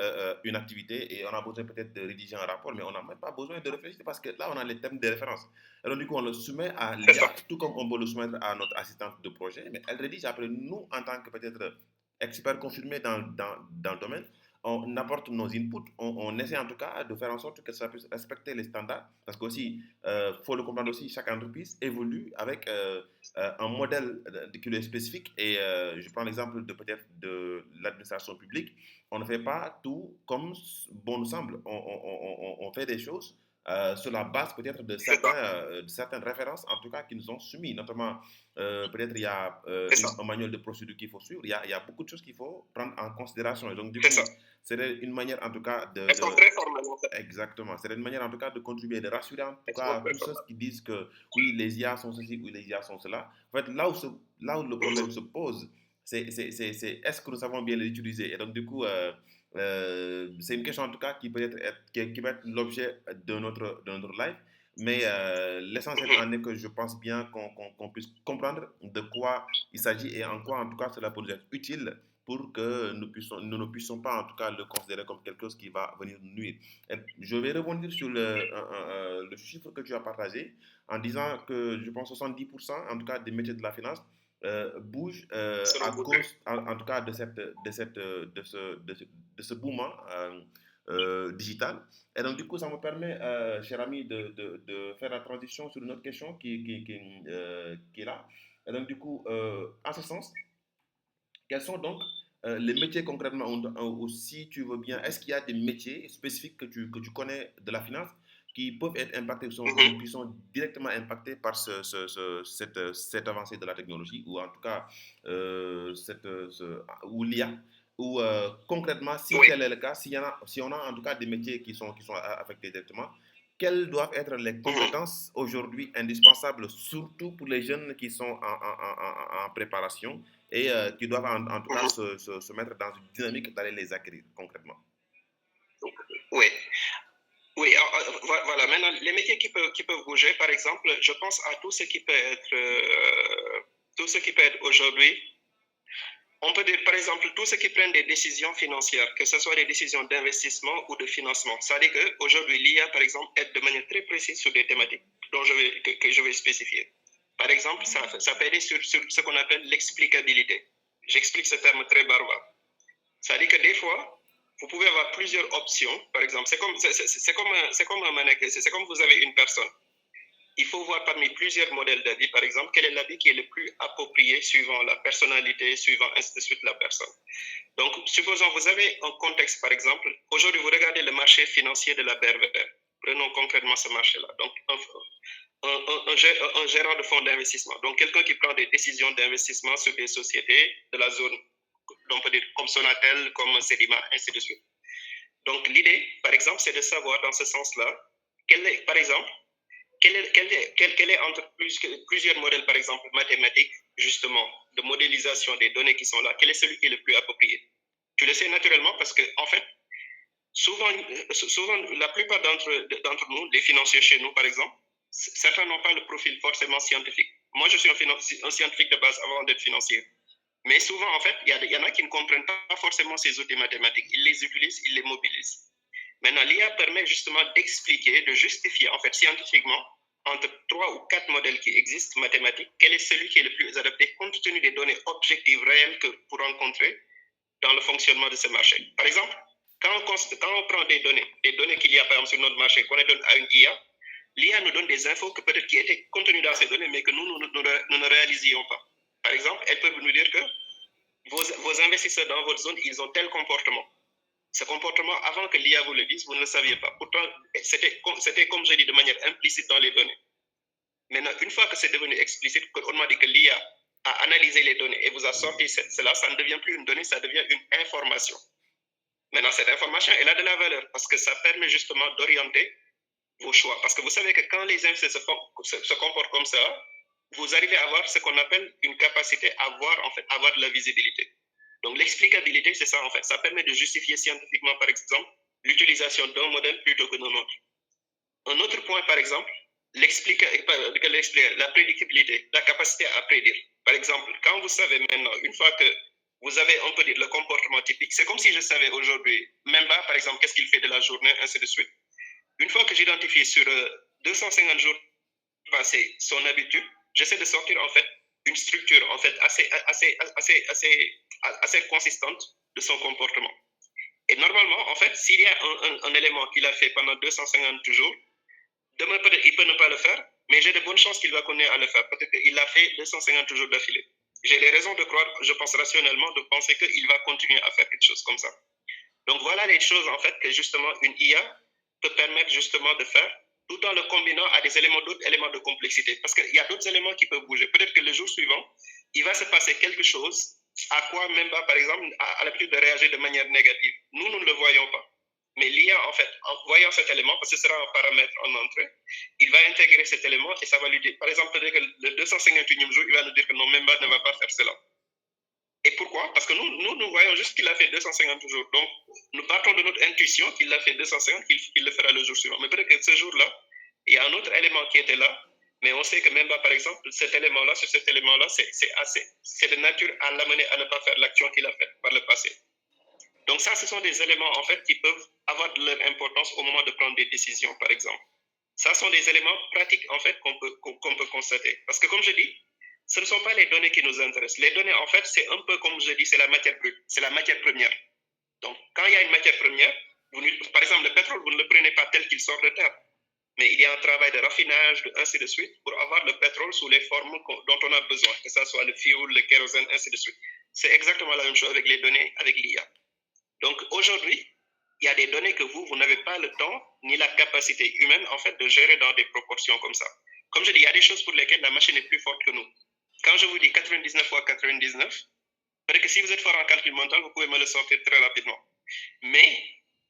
une activité et on a besoin peut-être de rédiger un rapport, mais on n'a même pas besoin de réfléchir parce que là, on a les thèmes de référence. Alors, du coup, on le soumet à l'IA, tout comme on peut le soumettre à notre assistante de projet, mais elle rédige après nous, en tant que peut-être experts confirmés dans le domaine, on apporte nos inputs, on essaie en tout cas de faire en sorte que ça puisse respecter les standards, parce qu'aussi, faut le comprendre aussi, chaque entreprise évolue avec un modèle qui lui est spécifique, et je prends l'exemple de peut-être de l'administration publique, on ne fait pas tout comme bon nous semble, on fait des choses sur la base peut-être de certaines références, en tout cas, qui nous sont soumises. Notamment, peut-être il y a un manuel de procédure qu'il faut suivre. Il y a beaucoup de choses qu'il faut prendre en considération. Et donc, du coup, c'est une manière, en tout cas, Elles sont très formelles, en fait. Exactement. C'est une manière, en tout cas, de contribuer, de rassurer, en tout cas, tous ceux qui disent que, oui, les IA sont ceci, oui, les IA sont cela. En fait, là où le problème se pose, c'est est-ce que nous savons bien les utiliser? Et donc, du coup, c'est une question en tout cas qui peut être l'objet de notre live, mais l'essentiel en est que je pense bien qu'on puisse comprendre de quoi il s'agit et en quoi en tout cas cela peut nous être utile pour que nous ne puissions pas en tout cas le considérer comme quelque chose qui va venir nous nuire. Et je vais rebondir sur le chiffre que tu as partagé en disant que je pense 70% en tout cas des métiers de la finance bouge à cause, en tout cas, de ce boom digital. Et donc, du coup, ça me permet, cher ami, de faire la transition sur une autre question qui est là. Et donc, du coup, en ce sens, quels sont donc les métiers concrètement, ou si tu veux bien, est-ce qu'il y a des métiers spécifiques que tu connais de la finance qui peuvent être impactés, qui sont directement impactés par cette avancée de la technologie, ou en tout cas ou l'IA, ou concrètement, si tel est le cas, si on a en tout cas des métiers qui sont affectés directement, quelles doivent être les compétences aujourd'hui indispensables, surtout pour les jeunes qui sont en préparation et qui doivent en tout cas se mettre dans une dynamique d'aller les acquérir concrètement? Oui, oui, voilà. Maintenant, les métiers qui peuvent bouger, par exemple, je pense à tout ce qui peut être, aujourd'hui. On peut dire, par exemple, tout ce qui prennent des décisions financières, que ce soit des décisions d'investissement ou de financement. C'est-à-dire qu'aujourd'hui, l'IA, par exemple, aide de manière très précise sur des thématiques que je vais spécifier. Par exemple, ça peut aider sur ce qu'on appelle l'explicabilité. J'explique ce terme très barbare. C'est-à-dire que des fois, vous pouvez avoir plusieurs options. Par exemple, c'est comme vous avez une personne. Il faut voir parmi plusieurs modèles d'habits, par exemple, quel est l'habit qui est le plus approprié suivant la personnalité, suivant ainsi de suite la personne. Donc, supposons vous avez un contexte, par exemple, aujourd'hui vous regardez le marché financier de la BRVR. Prenons concrètement ce marché-là. Donc, un gérant de fonds d'investissement. Donc, quelqu'un qui prend des décisions d'investissement sur des sociétés de la zone, on peut dire comme Sonatel, comme Sedima, ainsi de suite. Donc, l'idée, par exemple, c'est de savoir dans ce sens-là, par exemple, quel est entre plusieurs modèles, par exemple, mathématiques, justement, de modélisation des données qui sont là, quel est celui qui est le plus approprié? Tu le sais naturellement parce que, en fait, souvent la plupart d'entre nous, les financiers chez nous, par exemple, certains n'ont pas le profil forcément scientifique. Moi, je suis un scientifique de base avant d'être financier. Mais souvent, en fait, il y en a qui ne comprennent pas forcément ces outils mathématiques. Ils les utilisent, ils les mobilisent. Maintenant, l'IA permet justement d'expliquer, de justifier, en fait, scientifiquement, entre 3 ou 4 modèles qui existent mathématiques, quel est celui qui est le plus adapté compte tenu des données objectives réelles que pour rencontrer dans le fonctionnement de ce marché. Par exemple, quand on prend des données qu'il y a par exemple sur notre marché, qu'on les donne à une IA, l'IA nous donne des infos que peut-être qui étaient contenues dans ces données, mais que nous ne réalisions pas. Par exemple, elles peuvent nous dire que vos investisseurs dans votre zone, ils ont tel comportement. Ce comportement, avant que l'IA vous le dise, vous ne le saviez pas. Pourtant, c'était comme je dis, de manière implicite dans les données. Maintenant, une fois que c'est devenu explicite, on m'a dit que l'IA a analysé les données et vous a sorti cela, ça ne devient plus une donnée, ça devient une information. Maintenant, cette information, elle a de la valeur parce que ça permet justement d'orienter vos choix. Parce que vous savez que quand les investisseurs se comportent comme ça, vous arrivez à avoir ce qu'on appelle une capacité à avoir de la visibilité. Donc l'explicabilité, c'est ça en fait. Ça permet de justifier scientifiquement, par exemple, l'utilisation d'un modèle plutôt que d'un autre. Un autre point, par exemple, la prédictibilité, la capacité à prédire. Par exemple, quand vous savez maintenant, une fois que vous avez, on peut dire, le comportement typique, c'est comme si je savais aujourd'hui, Memba, par exemple, qu'est-ce qu'il fait de la journée, ainsi de suite. Une fois que j'identifie sur 250 jours passés son habitude, j'essaie de sortir en fait une structure en fait assez consistante de son comportement. Et normalement, en fait, s'il y a un élément qu'il a fait pendant 250 jours, demain peut-être il peut ne pas le faire, mais j'ai de bonnes chances qu'il va continuer à le faire. Peut-être qu'il l'a fait 250 jours d'affilée. J'ai des raisons de croire, je pense rationnellement, de penser qu'il va continuer à faire quelque chose comme ça. Donc voilà les choses en fait que justement une IA peut permettre justement de faire, tout en le combinant à d'autres éléments de complexité. Parce qu'il y a d'autres éléments qui peuvent bouger. Peut-être que le jour suivant, il va se passer quelque chose à quoi Memba, par exemple, a l'habitude de réagir de manière négative. Nous ne le voyons pas. Mais l'IA, en fait, en voyant cet élément, parce que ce sera un paramètre en entrée, il va intégrer cet élément et ça va lui dire, par exemple, peut-être que le 251e jour, il va nous dire que non, Memba ne va pas faire cela. Et pourquoi? Parce que nous voyons juste qu'il a fait 250 jours. Donc, nous partons de notre intuition qu'il a fait 250, qu'il le fera le jour suivant. Mais peut-être que ce jour-là, il y a un autre élément qui était là, mais on sait que même par exemple, cet élément-là, c'est de nature à l'amener à ne pas faire l'action qu'il a faite par le passé. Donc ça, ce sont des éléments, en fait, qui peuvent avoir de leur importance au moment de prendre des décisions, par exemple. Ça sont des éléments pratiques, en fait, qu'on peut constater. Parce que, comme je dis, ce ne sont pas les données qui nous intéressent. Les données, en fait, c'est un peu comme je dis, c'est la matière brute, c'est la matière première. Donc, quand il y a une matière première, par exemple, le pétrole, vous ne le prenez pas tel qu'il sort de terre. Mais il y a un travail de raffinage, ainsi de suite, pour avoir le pétrole sous les formes dont on a besoin, que ce soit le fioul, le kérosène, ainsi de suite. C'est exactement la même chose avec les données, avec l'IA. Donc, aujourd'hui, il y a des données que vous n'avez pas le temps ni la capacité humaine, en fait, de gérer dans des proportions comme ça. Comme je dis, il y a des choses pour lesquelles la machine est plus forte que nous. Quand je vous dis 99 fois 99, peut-être que si vous êtes fort en calcul mental, vous pouvez me le sortir très rapidement. Mais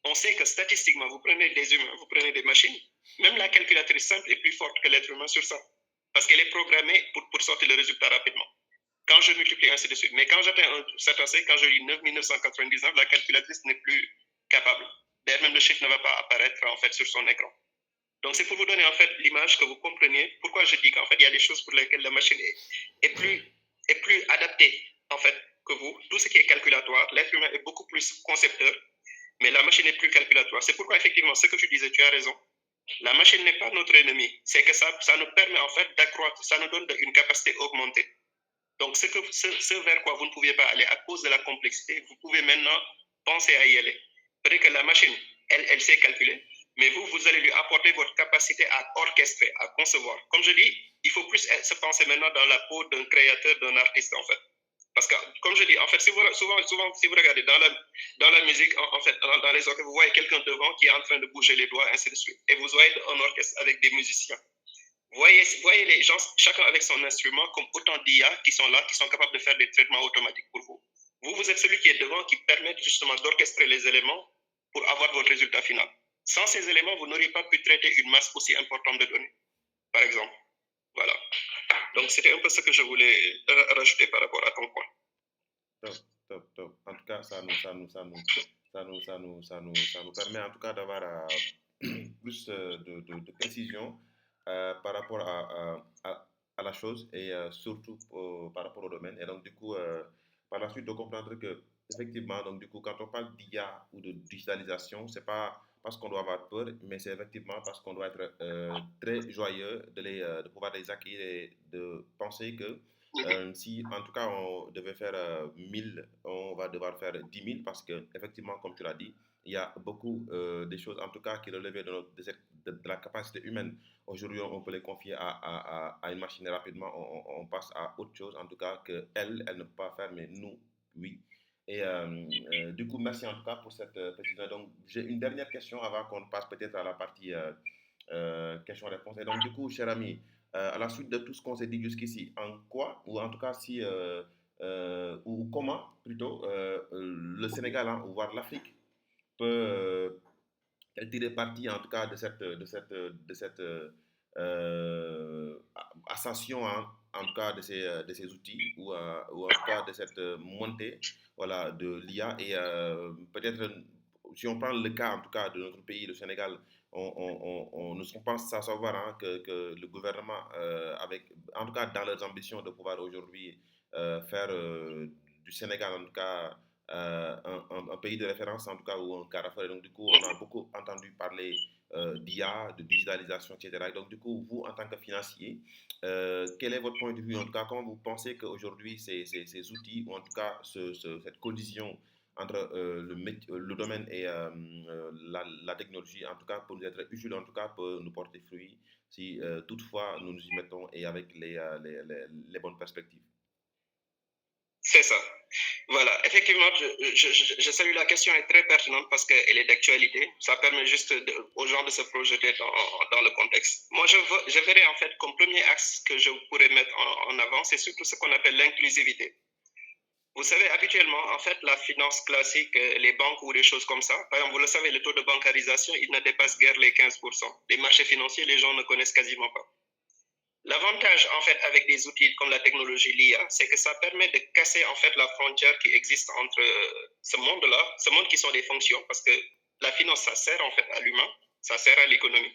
on sait que statistiquement, vous prenez des humains, vous prenez des machines, Même la calculatrice simple est plus forte que l'être humain sur ça. Parce qu'elle est programmée pour sortir le résultat rapidement. Quand je multiplie ainsi de suite. Mais quand j'atteins un certain seuil, quand je lis 9999, la calculatrice n'est plus capable. D'ailleurs, même le chiffre ne va pas apparaître en fait sur son écran. Donc, c'est pour vous donner en fait l'image que vous compreniez pourquoi je dis qu'en fait, il y a des choses pour lesquelles la machine est plus adaptée en fait que vous. Tout ce qui est calculatoire, l'être humain est beaucoup plus concepteur, mais la machine est plus calculatoire. C'est pourquoi effectivement, ce que tu disais, tu as raison. La machine n'est pas notre ennemi. C'est que ça nous permet en fait d'accroître, ça nous donne une capacité augmentée. Donc, ce vers quoi vous ne pouviez pas aller à cause de la complexité, vous pouvez maintenant penser à y aller. Peut-être que la machine, elle sait calculer, mais vous allez lui apporter votre capacité à orchestrer, à concevoir. Comme je dis, il faut plus se penser maintenant dans la peau d'un créateur, d'un artiste, en fait. Parce que, comme je dis, en fait, souvent, si vous regardez dans la musique, en fait, dans les orchestres, vous voyez quelqu'un devant qui est en train de bouger les doigts, ainsi de suite. Et vous voyez un orchestre avec des musiciens. Voyez les gens, chacun avec son instrument, comme autant d'IA qui sont là, qui sont capables de faire des traitements automatiques pour vous. Vous êtes celui qui est devant, qui permet justement d'orchestrer les éléments pour avoir votre résultat final. Sans ces éléments, vous n'auriez pas pu traiter une masse aussi importante de données, par exemple. Voilà. Donc, c'était un peu ce que je voulais rajouter par rapport à ton point. Top. En tout cas, ça nous permet en tout cas d'avoir plus de précision par rapport à la chose et surtout par rapport au domaine. Et donc, du coup, par la suite, de comprendre que, effectivement, donc, du coup, quand on parle d'IA ou de digitalisation, c'est pas parce qu'on doit avoir peur, mais c'est effectivement parce qu'on doit être très joyeux de pouvoir les acquérir et de penser que si en tout cas on devait faire 1000, on va devoir faire 10 000 parce que, effectivement, comme tu l'as dit, il y a beaucoup de choses, en tout cas, qui relevaient de la capacité humaine. Aujourd'hui, on peut les confier à une machine rapidement, on passe à autre chose, en tout cas, qu'elle ne peut pas faire, mais nous, oui. Et du coup, merci en tout cas pour cette précision. Donc, j'ai une dernière question avant qu'on passe peut-être à la partie question-réponse. Et donc, du coup, cher ami, à la suite de tout ce qu'on s'est dit jusqu'ici, en quoi, ou en tout cas si, ou comment plutôt, le Sénégal, hein, ou voire l'Afrique, peut tirer parti en tout cas de cette ascension, hein, en tout cas de ces outils ou en tout cas de cette montée, voilà, de l'IA et peut-être si on prend le cas en tout cas de notre pays, le Sénégal, nous pense à savoir, hein, que le gouvernement, avec, en tout cas dans leurs ambitions de pouvoir aujourd'hui faire du Sénégal en tout cas un pays de référence, en tout cas, ou un carrefour. Donc, du coup, on a beaucoup entendu parler d'IA, de digitalisation, etc. Et donc, du coup, vous, en tant que financier, quel est votre point de vue? En tout cas, comment vous pensez qu'aujourd'hui, ces outils, ou en tout cas, cette collision entre le domaine et la technologie, en tout cas, pour nous être utile, en tout cas, peut nous porter fruit si toutefois nous nous y mettons et avec les bonnes perspectives? C'est ça. Voilà, effectivement, je salue la question, est très pertinente parce qu'elle est d'actualité. Ça permet juste aux gens de se projeter dans le contexte. Moi, je verrais en fait comme premier axe que je pourrais mettre en avant, c'est surtout ce qu'on appelle l'inclusivité. Vous savez, habituellement, en fait, la finance classique, les banques ou des choses comme ça, par exemple, vous le savez, le taux de bancarisation, il ne dépasse guère les 15%. Les marchés financiers, les gens ne connaissent quasiment pas. L'avantage, en fait, avec des outils comme la technologie l'IA, c'est que ça permet de casser, en fait, la frontière qui existe entre ce monde-là, ce monde qui sont des fonctions, parce que la finance, ça sert, en fait, à l'humain, ça sert à l'économie.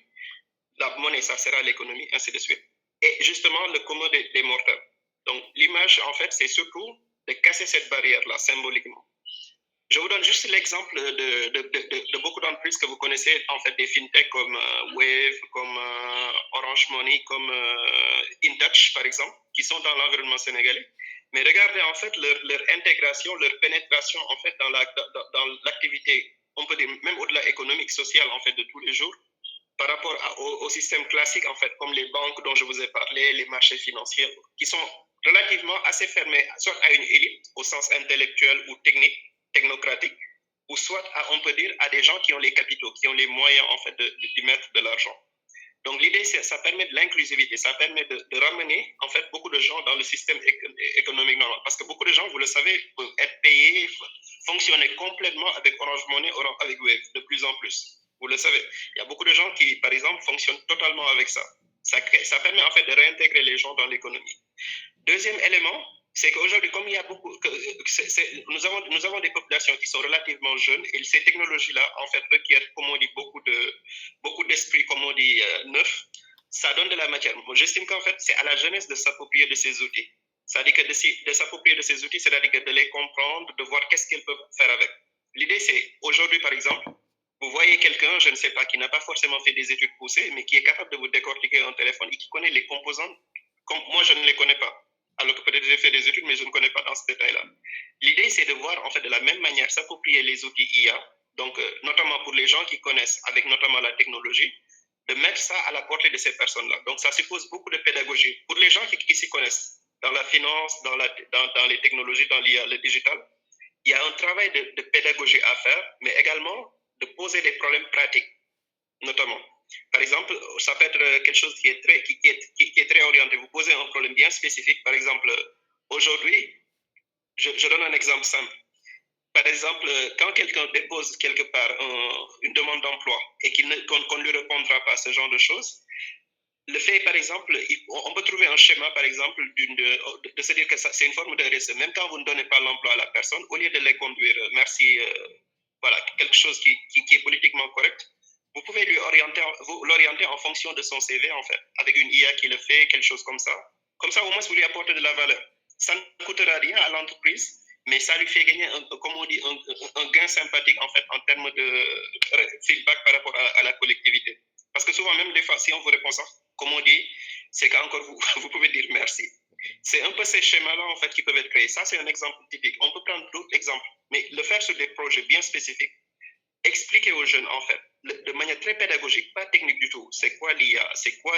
La monnaie, ça sert à l'économie, ainsi de suite. Et justement, le commun des mortels. Donc, l'image, en fait, c'est surtout de casser cette barrière-là, symboliquement. Je vous donne juste l'exemple de beaucoup d'entreprises que vous connaissez, en fait, des fintechs comme Wave, comme Orange Money, comme InTouch, par exemple, qui sont dans l'environnement sénégalais. Mais regardez, en fait, leur intégration, leur pénétration, en fait, dans l'activité, on peut dire même au-delà économique, sociale, en fait, de tous les jours, par rapport au système classique, en fait, comme les banques dont je vous ai parlé, les marchés financiers, qui sont relativement assez fermés, soit à une élite, au sens intellectuel ou technique, technocratique, ou soit, on peut dire, à des gens qui ont les capitaux, qui ont les moyens, en fait, d'y mettre de l'argent. Donc, l'idée, ça permet de l'inclusivité, ça permet de ramener, en fait, beaucoup de gens dans le système économique normal. Parce que beaucoup de gens, vous le savez, peuvent être payés, fonctionner complètement avec Orange Money, avec Wave, de plus en plus. Vous le savez. Il y a beaucoup de gens qui, par exemple, fonctionnent totalement avec ça. Ça permet en fait de réintégrer les gens dans l'économie. Deuxième élément, c'est qu'aujourd'hui, comme il y a beaucoup, nous avons des populations qui sont relativement jeunes et ces technologies-là, en fait, requièrent, comme on dit, beaucoup d'esprit, comme on dit, neuf. Ça donne de la matière. Moi, j'estime qu'en fait, c'est à la jeunesse de s'approprier de ces outils. C'est-à-dire que de s'approprier de ces outils, c'est-à-dire que de les comprendre, de voir qu'est-ce qu'ils peuvent faire avec. L'idée, c'est, aujourd'hui, par exemple, vous voyez quelqu'un, je ne sais pas, qui n'a pas forcément fait des études poussées, mais qui est capable de vous décortiquer un téléphone et qui connaît les composantes, comme moi, je ne les connais pas. Alors que peut-être j'ai fait des études, mais je ne connais pas dans ce détail-là. L'idée, c'est de voir, en fait, de la même manière, s'approprier les outils IA, donc notamment pour les gens qui connaissent, avec notamment la technologie, de mettre ça à la portée de ces personnes-là. Donc, ça suppose beaucoup de pédagogie. Pour les gens qui s'y connaissent, dans la finance, dans les technologies, dans l'IA, le digital, il y a un travail de pédagogie à faire, mais également de poser des problèmes pratiques, notamment. Par exemple, ça peut être quelque chose qui est très orienté. Vous posez un problème bien spécifique. Par exemple, aujourd'hui, je donne un exemple simple. Par exemple, quand quelqu'un dépose quelque part une demande d'emploi et qu'on ne lui répondra pas, ce genre de choses, le fait, par exemple, on peut trouver un schéma, par exemple, de se dire que c'est une forme de RSE. Même quand vous ne donnez pas l'emploi à la personne, au lieu de les conduire, merci, voilà, quelque chose qui est politiquement correct, vous pouvez l'orienter en fonction de son CV, en fait, avec une IA qui le fait, quelque chose comme ça. Comme ça, au moins, vous lui apportez de la valeur. Ça ne coûtera rien à l'entreprise, mais ça lui fait gagner, comme on dit, un gain sympathique, en fait, en termes de feedback par rapport à la collectivité. Parce que souvent, même des fois, si on vous répond ça, comme on dit, c'est qu'encore vous pouvez dire merci. C'est un peu ces schémas-là, en fait, qui peuvent être créés. Ça, c'est un exemple typique. On peut prendre d'autres exemples, mais le faire sur des projets bien spécifiques, expliquer aux jeunes, en fait, de manière très pédagogique, pas technique du tout, c'est quoi l'IA, c'est quoi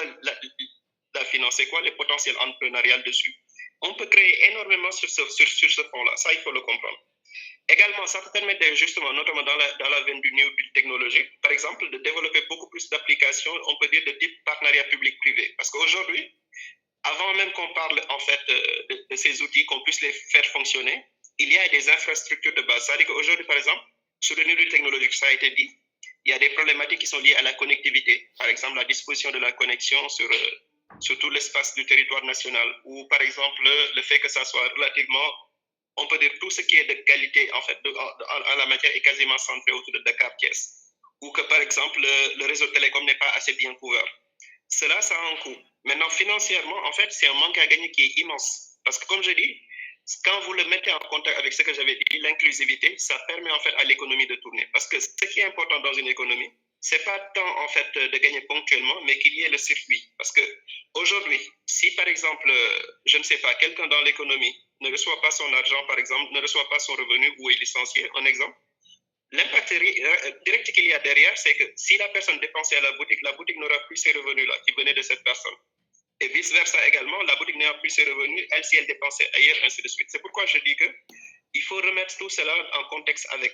la finance, c'est quoi les potentiels entrepreneurial dessus. On peut créer énormément sur ce fond-là. Ça, il faut le comprendre. Également, ça peut permettre justement, notamment dans la veine du new technologique, par exemple, de développer beaucoup plus d'applications, on peut dire de type partenariat public-privé. Parce qu'aujourd'hui, avant même qu'on parle en fait de ces outils, qu'on puisse les faire fonctionner, il y a des infrastructures de base. C'est-à-dire qu'aujourd'hui, par exemple, sur le niveau technologique, ça a été dit, il y a des problématiques qui sont liées à la connectivité. Par exemple, la disposition de la connexion sur tout l'espace du territoire national, ou par exemple, le fait que ça soit relativement, on peut dire tout ce qui est de qualité en fait en la matière est quasiment centré autour de Dakar-Thiès, ou que par exemple le réseau télécom n'est pas assez bien couvert. Cela, ça a un coût. Maintenant, financièrement, en fait, c'est un manque à gagner qui est immense. Parce que comme je dis, quand vous le mettez en contact avec ce que j'avais dit, l'inclusivité, ça permet en fait à l'économie de tourner. Parce que ce qui est important dans une économie, c'est pas tant en fait de gagner ponctuellement, mais qu'il y ait le circuit. Parce que aujourd'hui, si par exemple, je ne sais pas, quelqu'un dans l'économie ne reçoit pas son argent, par exemple, ne reçoit pas son revenu ou est licencié, un exemple, l'impact direct qu'il y a derrière, c'est que si la personne dépensait à la boutique n'aura plus ces revenus-là qui venaient de cette personne. Et vice-versa également, la boutique n'aura plus ses revenus, elle, si elle dépensait ailleurs, ainsi de suite. C'est pourquoi je dis qu'il faut remettre tout cela en contexte avec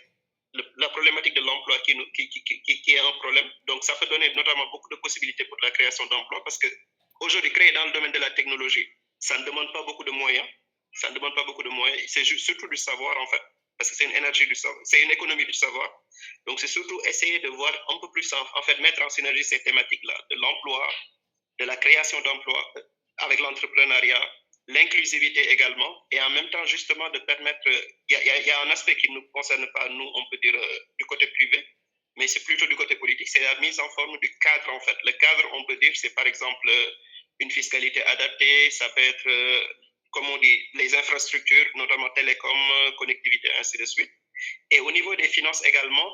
la problématique de l'emploi qui est un problème. Donc, ça peut donner notamment beaucoup de possibilités pour la création d'emplois parce qu'aujourd'hui, créer dans le domaine de la technologie, ça ne demande pas beaucoup de moyens. Ça ne demande pas beaucoup de moyens. C'est surtout du savoir, en fait. Parce que c'est une énergie du savoir, c'est une économie du savoir. Donc, c'est surtout essayer de voir un peu plus, en fait, mettre en synergie ces thématiques-là, de l'emploi, de la création d'emplois avec l'entrepreneuriat, l'inclusivité également, et en même temps, justement, de permettre, il y a un aspect qui ne nous concerne pas, nous, on peut dire, du côté privé, mais c'est plutôt du côté politique, c'est la mise en forme du cadre, en fait. Le cadre, on peut dire, c'est par exemple une fiscalité adaptée, ça peut être, comme on dit, les infrastructures, notamment télécom, connectivité, ainsi de suite. Et au niveau des finances également,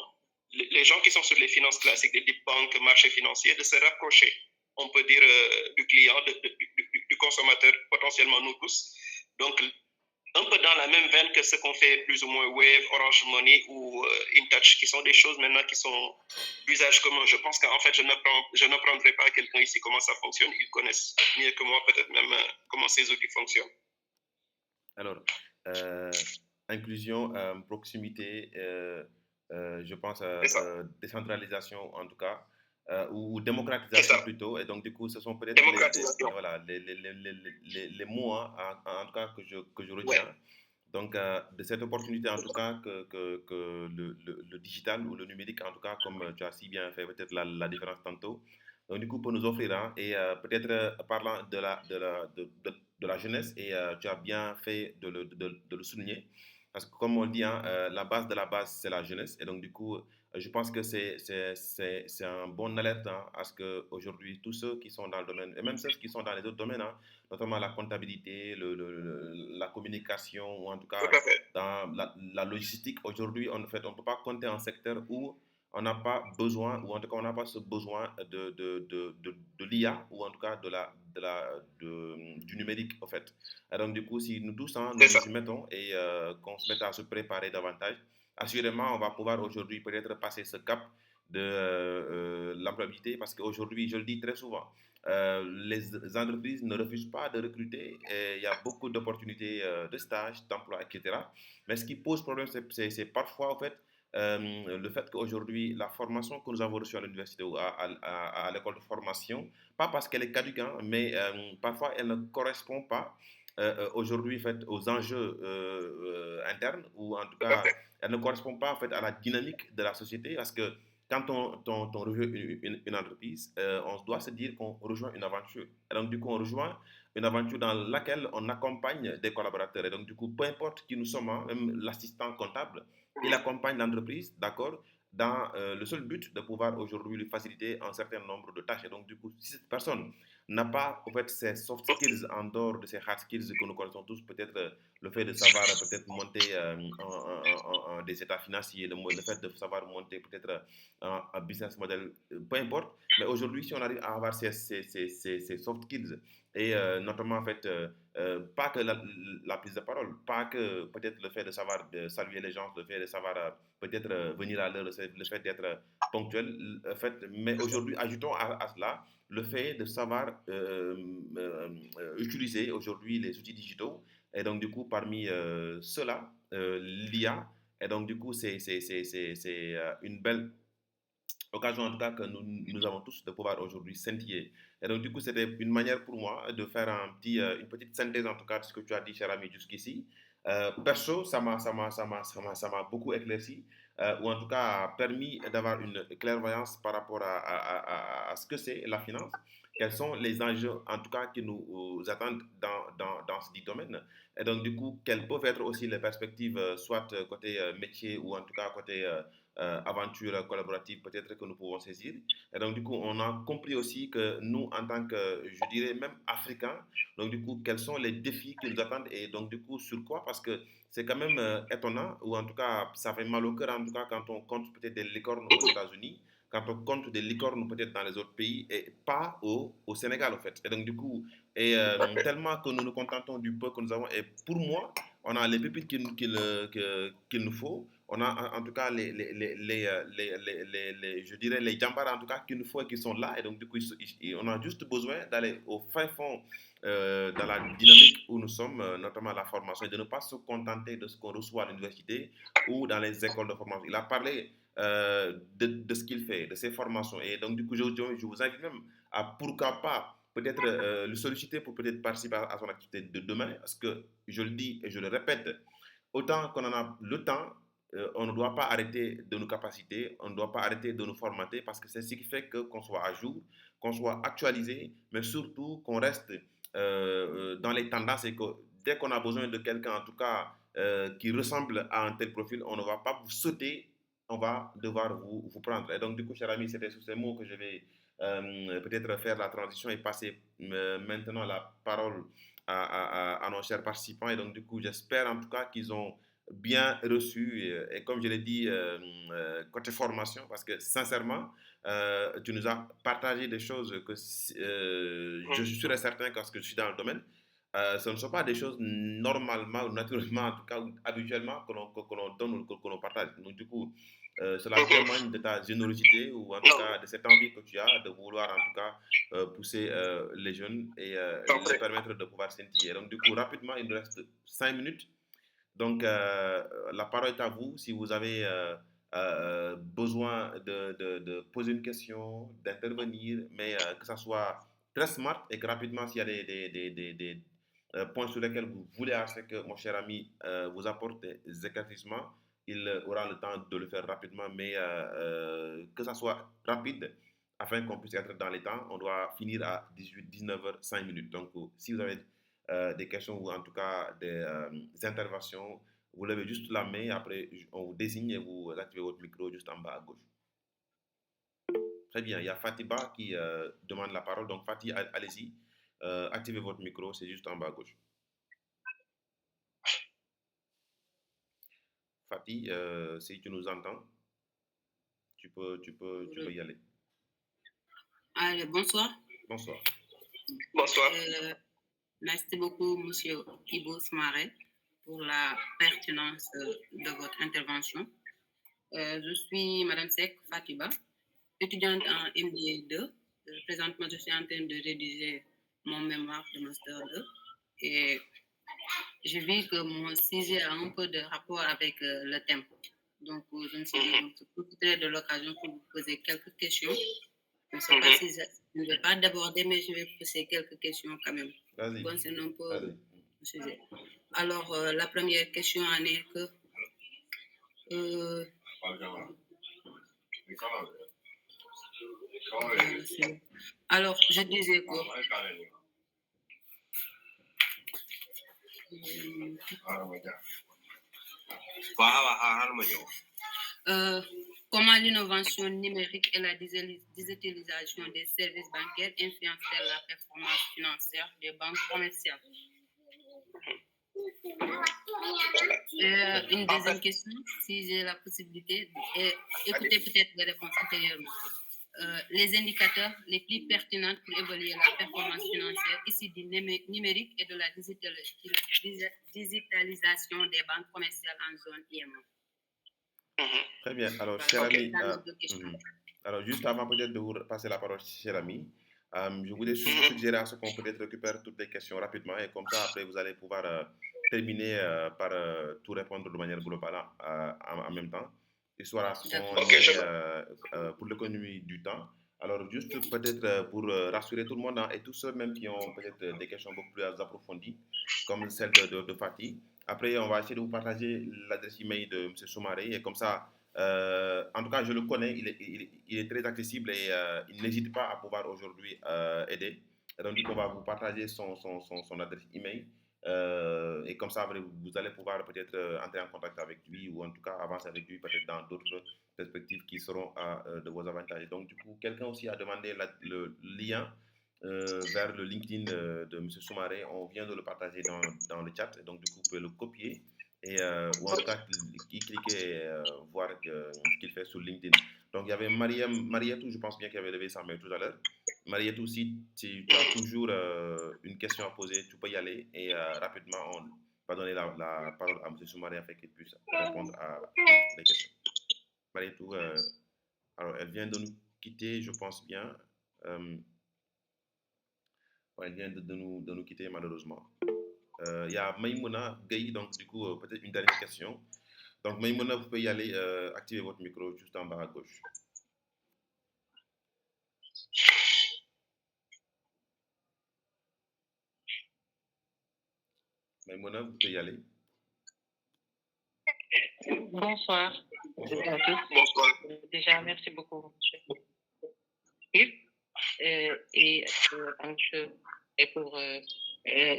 les gens qui sont sur les finances classiques, des types banques, marchés financiers, de se rapprocher, on peut dire, du client, du consommateur, potentiellement nous tous. Donc, un peu dans la même veine que ce qu'on fait plus ou moins Wave, Orange Money ou InTouch, qui sont des choses maintenant qui sont d'usage commun. Je pense qu'en fait, je n'apprendrai pas à quelqu'un ici comment ça fonctionne. Ils connaissent mieux que moi peut-être même comment ces outils fonctionnent. Alors, inclusion, proximité, je pense décentralisation en tout cas, ou démocratisation plutôt. Et donc, du coup, ce sont peut-être voilà, les mots hein, en tout cas que je retiens. Donc, de cette opportunité, en tout cas, que le digital ou le numérique, en tout cas, comme tu as si bien fait peut-être la différence tantôt, donc, du coup, peut nous offrir, hein, et peut-être parlant de la jeunesse, et tu as bien fait de le souligner, parce que comme on dit, hein, la base de la base, c'est la jeunesse, et donc, du coup, je pense que c'est un bon alerte, hein, à ce qu'aujourd'hui, tous ceux qui sont dans le domaine, et même ceux qui sont dans les autres domaines, hein, notamment la comptabilité, la communication, ou en tout Tout cas à fait. dans la logistique. Aujourd'hui, en fait, on ne peut pas compter un secteur où on n'a pas besoin, ou en tout cas on n'a pas ce besoin de l'IA, ou en tout cas du numérique, en fait. Et donc, du coup, si nous tous, hein, nous C'est ça. nous y mettons, et qu'on se mette à se préparer davantage, assurément, on va pouvoir aujourd'hui peut-être passer ce cap de l'employabilité, parce qu'aujourd'hui, je le dis très souvent, les entreprises ne refusent pas de recruter, et il y a beaucoup d'opportunités de stage, d'emploi, etc. Mais ce qui pose problème, c'est parfois, en fait, le fait qu'aujourd'hui, la formation que nous avons reçue à l'université ou à l'école de formation, pas parce qu'elle est caduque, hein, mais parfois elle ne correspond pas aujourd'hui, en fait, aux enjeux internes, ou en tout Tout à cas, fait. elle ne correspond pas, en fait, à la dynamique de la société, parce que quand on rejoint une entreprise, on doit se dire qu'on rejoint une aventure. Et donc, du coup, on rejoint une aventure dans laquelle on accompagne des collaborateurs. Et donc, du coup, peu importe qui nous sommes, hein, même l'assistant comptable, il Mhm. accompagne l'entreprise, d'accord, dans le seul but de pouvoir aujourd'hui lui faciliter un certain nombre de tâches. Et donc, du coup, si cette personne n'a pas, en fait, ces soft skills en dehors de ces hard skills que nous connaissons tous, peut-être le fait de savoir peut-être monter des états financiers, le fait de savoir monter peut-être un business model, peu importe. Mais aujourd'hui, si on arrive à avoir ces soft skills, et notamment, en fait, pas que la prise de parole, pas que peut-être le fait de savoir de saluer les gens, le fait de savoir peut-être venir à l'heure, le fait d'être ponctuel, en fait, mais aujourd'hui, ajoutons à cela le fait de savoir utiliser aujourd'hui les outils digitaux. Et donc, du coup, parmi ceux-là, l'IA. Et donc, du coup, c'est une belle occasion, en tout cas, que nous avons tous de pouvoir aujourd'hui scintiller. Et donc, du coup, c'était une manière pour moi de faire une petite synthèse, en tout cas, de ce que tu as dit, cher ami, jusqu'ici. Perso, ça m'a beaucoup éclairci, ou en tout cas permis d'avoir une clairvoyance par rapport à ce que c'est la finance, quels sont les enjeux, en tout cas, qui nous attendent dans ce dit domaine. Et donc, du coup, quelles peuvent être aussi les perspectives, soit côté métier, ou en tout cas côté aventure collaborative, peut-être que nous pouvons saisir. Et donc, du coup, on a compris aussi que nous, en tant que, je dirais, même Africains, donc, du coup, quels sont les défis qui nous attendent, et donc, du coup, sur quoi? Parce que c'est quand même étonnant, ou en tout cas, ça fait mal au cœur, en tout cas, quand on compte peut-être des licornes aux États-Unis, quand on compte des licornes peut-être dans les autres pays, et pas au Sénégal, en fait. Et donc, du coup, et tellement que nous nous contentons du peu que nous avons, et pour moi, on a les pépites qu'il nous faut. On a en tout cas je dirais les jambars, en tout cas, qu'il nous faut et qui sont là. Et donc, du coup, on a juste besoin d'aller au fin fond dans la dynamique où nous sommes, notamment la formation, et de ne pas se contenter de ce qu'on reçoit à l'université ou dans les écoles de formation. Il a parlé de ce qu'il fait, de ses formations. Et donc, du coup, je vous invite même à, pourquoi pas, peut-être le solliciter pour peut-être participer à son activité de demain. Parce que, je le dis et je le répète, autant qu'on en a le temps, on ne doit pas arrêter de nos capacités, on ne doit pas arrêter de nous formater, parce que c'est ce qui fait qu'on soit à jour, qu'on soit actualisé, mais surtout qu'on reste dans les tendances, et que dès qu'on a besoin de quelqu'un, en tout cas, qui ressemble à un tel profil, on ne va pas vous sauter, on va devoir vous prendre. Et donc, du coup, cher ami, c'était sur ces mots que je vais peut-être faire la transition et passer maintenant la parole à nos chers participants. Et donc, du coup, j'espère en tout cas qu'ils ont bien reçu, et comme je l'ai dit, côté formation, parce que sincèrement, tu nous as partagé des choses que je suis sûr et certain, parce que je suis dans le domaine, ce ne sont pas des choses normalement ou naturellement, en tout cas, ou habituellement, que l'on donne ou que l'on partage. Donc, du coup, cela témoigne de ta générosité, ou en tout Non, cas de cette envie que tu as de vouloir, en tout cas, pousser les jeunes, et t'en les prie. permettre de pouvoir scintiller. Donc, du coup, rapidement, il nous reste 5 minutes. Donc, la parole est à vous. Si vous avez besoin de poser une question, d'intervenir, mais que ça soit très smart, et que rapidement, s'il y a points sur lesquels vous voulez à ce que mon cher ami vous apporte des éclaircissements, il aura le temps de le faire rapidement, mais que ça soit rapide afin qu'on puisse être dans les temps. On doit finir à 18, 19h, 5 minutes. Donc, si vous avez des questions ou en tout cas des interventions, vous levez juste la main, après on vous désigne et vous activez votre micro juste en bas à gauche. Très bien, il y a Fatiba qui demande la parole. Donc, Fatih, allez-y, activez votre micro, c'est juste en bas à gauche. Fatih, si tu nous entends, tu peux y aller. Allez, bonsoir. Bonsoir. Bonsoir. Merci beaucoup, Monsieur Ibo Soumaré, pour la pertinence de votre intervention. Je suis Madame Sek Fatiba, étudiante en MBA 2. Présentement, je suis en train de rédiger mon mémoire de Master 2 et je vis que mon sujet a un peu de rapport avec le thème. Donc, je me suis dit, je profiterai de l'occasion pour vous poser quelques questions. Je ne sais pas si je ne vais pas déborder, mais je vais poser quelques questions quand même. Vas-y. Concernant un peu le sujet. Alors, la première question en est que alors, je disais que comment l'innovation numérique et la digitalisation des services bancaires influencent la performance financière des banques commerciales. Une deuxième question, si j'ai la possibilité, écoutez peut-être les réponses antérieurement. Les indicateurs les plus pertinents pour évaluer la performance financière ici du numérique et de la digitalisation des banques commerciales en zone IMO. Très bien. Alors, cher ami, alors juste avant peut-être de vous passer la parole, cher ami, je voulais suggérer à ce qu'on peut-être récupère toutes les questions rapidement et comme ça, après, vous allez pouvoir terminer par tout répondre de manière globale en même temps, histoire à ce qu'on pour l'économie du temps. Alors, juste peut-être pour rassurer tout le monde et tous ceux même qui ont peut-être des questions beaucoup plus approfondies, comme celle de Fatih. Après, on va essayer de vous partager l'adresse email de M. Soumaré et comme ça, en tout cas, je le connais, il est très accessible et il n'hésite pas à pouvoir aujourd'hui aider. Et donc, du coup, on va vous partager son adresse email. Et comme ça, vous allez pouvoir peut-être entrer en contact avec lui ou en tout cas avancer avec lui peut-être dans d'autres perspectives qui seront de vos avantages. Donc, du coup, quelqu'un aussi a demandé le lien vers le LinkedIn de M. Soumaré. On vient de le partager dans le chat. Et donc, du coup, vous pouvez le copier et, ou en tout cas cliquer et voir ce qu'il fait sur LinkedIn. Donc, il y avait Marietou, je pense bien qu'elle avait levé sa main tout à l'heure. Marietou, si tu as toujours une question à poser, tu peux y aller et rapidement, on va donner la parole à M. Soumaré afin qu'il puisse répondre à toutes les questions. Marietou, alors elle vient de nous quitter, je pense bien. Elle vient de nous quitter malheureusement. Il y a Maïmouna Gueye, donc du coup, peut-être une dernière question. Donc Maïmouna, vous pouvez y aller, activer votre micro juste en bas à gauche. Maïmouna, vous pouvez y aller. Bonsoir. Bonsoir. Déjà, merci beaucoup, monsieur. Et pour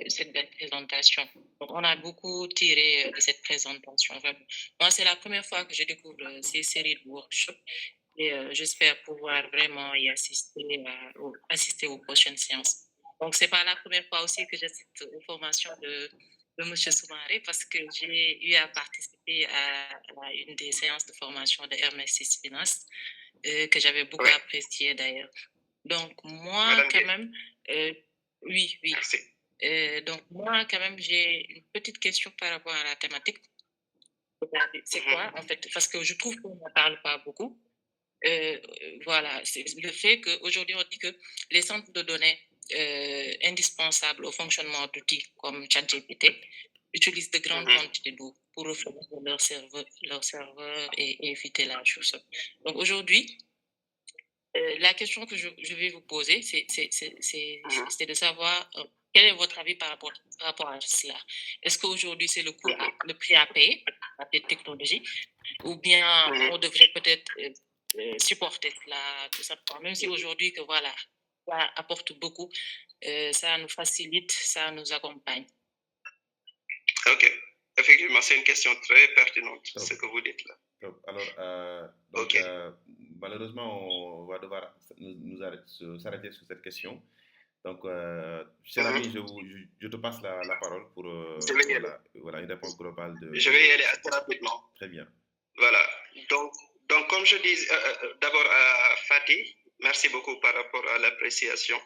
cette belle présentation. Donc, on a beaucoup tiré de cette présentation. Vraiment. Moi, c'est la première fois que je découvre ces séries de workshops et j'espère pouvoir vraiment y assister aux prochaines séances. Donc, c'est pas la première fois aussi que j'assiste aux formations de M. Soumaré parce que j'ai eu à participer à une des séances de formation de Hermès 6 Finance que j'avais beaucoup apprécié d'ailleurs. Donc, moi, quand même, oui. Donc, moi, quand même, j'ai une petite question par rapport à la thématique. C'est quoi, en fait? Parce que je trouve qu'on n'en parle pas beaucoup. Voilà, c'est le fait qu'aujourd'hui, on dit que les centres de données indispensables au fonctionnement d'outils comme ChatGPT utilisent de grandes quantités d'eau pour refroidir leur serveur et éviter la chose. Donc, aujourd'hui, la question que je vais vous poser, c'est de savoir quel est votre avis par rapport à cela? Est-ce qu'aujourd'hui, c'est le prix à payer par la technologie, ou bien on devrait peut-être supporter cela tout simplement, même si aujourd'hui, que voilà, ça apporte beaucoup, ça nous facilite, ça nous accompagne. Ok, effectivement, c'est une question très pertinente, ce que vous dites là. Alors, donc, malheureusement, on va devoir s'arrêter sur cette question. Donc, cher ami, je te passe la parole pour voilà, une réponse globale. Je vais y aller assez rapidement. Très bien. Voilà. Donc comme je dis d'abord à Fatih, merci beaucoup par rapport à l'appréciation.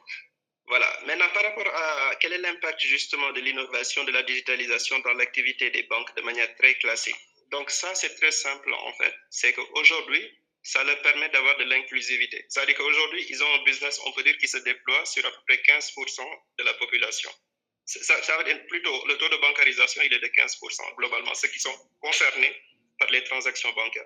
Voilà. Maintenant, par rapport à quel est l'impact justement de l'innovation, de la digitalisation dans l'activité des banques de manière très classique. Donc ça, c'est très simple en fait. C'est qu'aujourd'hui, ça leur permet d'avoir de l'inclusivité. C'est-à-dire qu'aujourd'hui, ils ont un business, on peut dire, qui se déploie sur à peu près 15% de la population. Ça veut dire plutôt, le taux de bancarisation, il est de 15% globalement, ceux qui sont concernés par les transactions bancaires.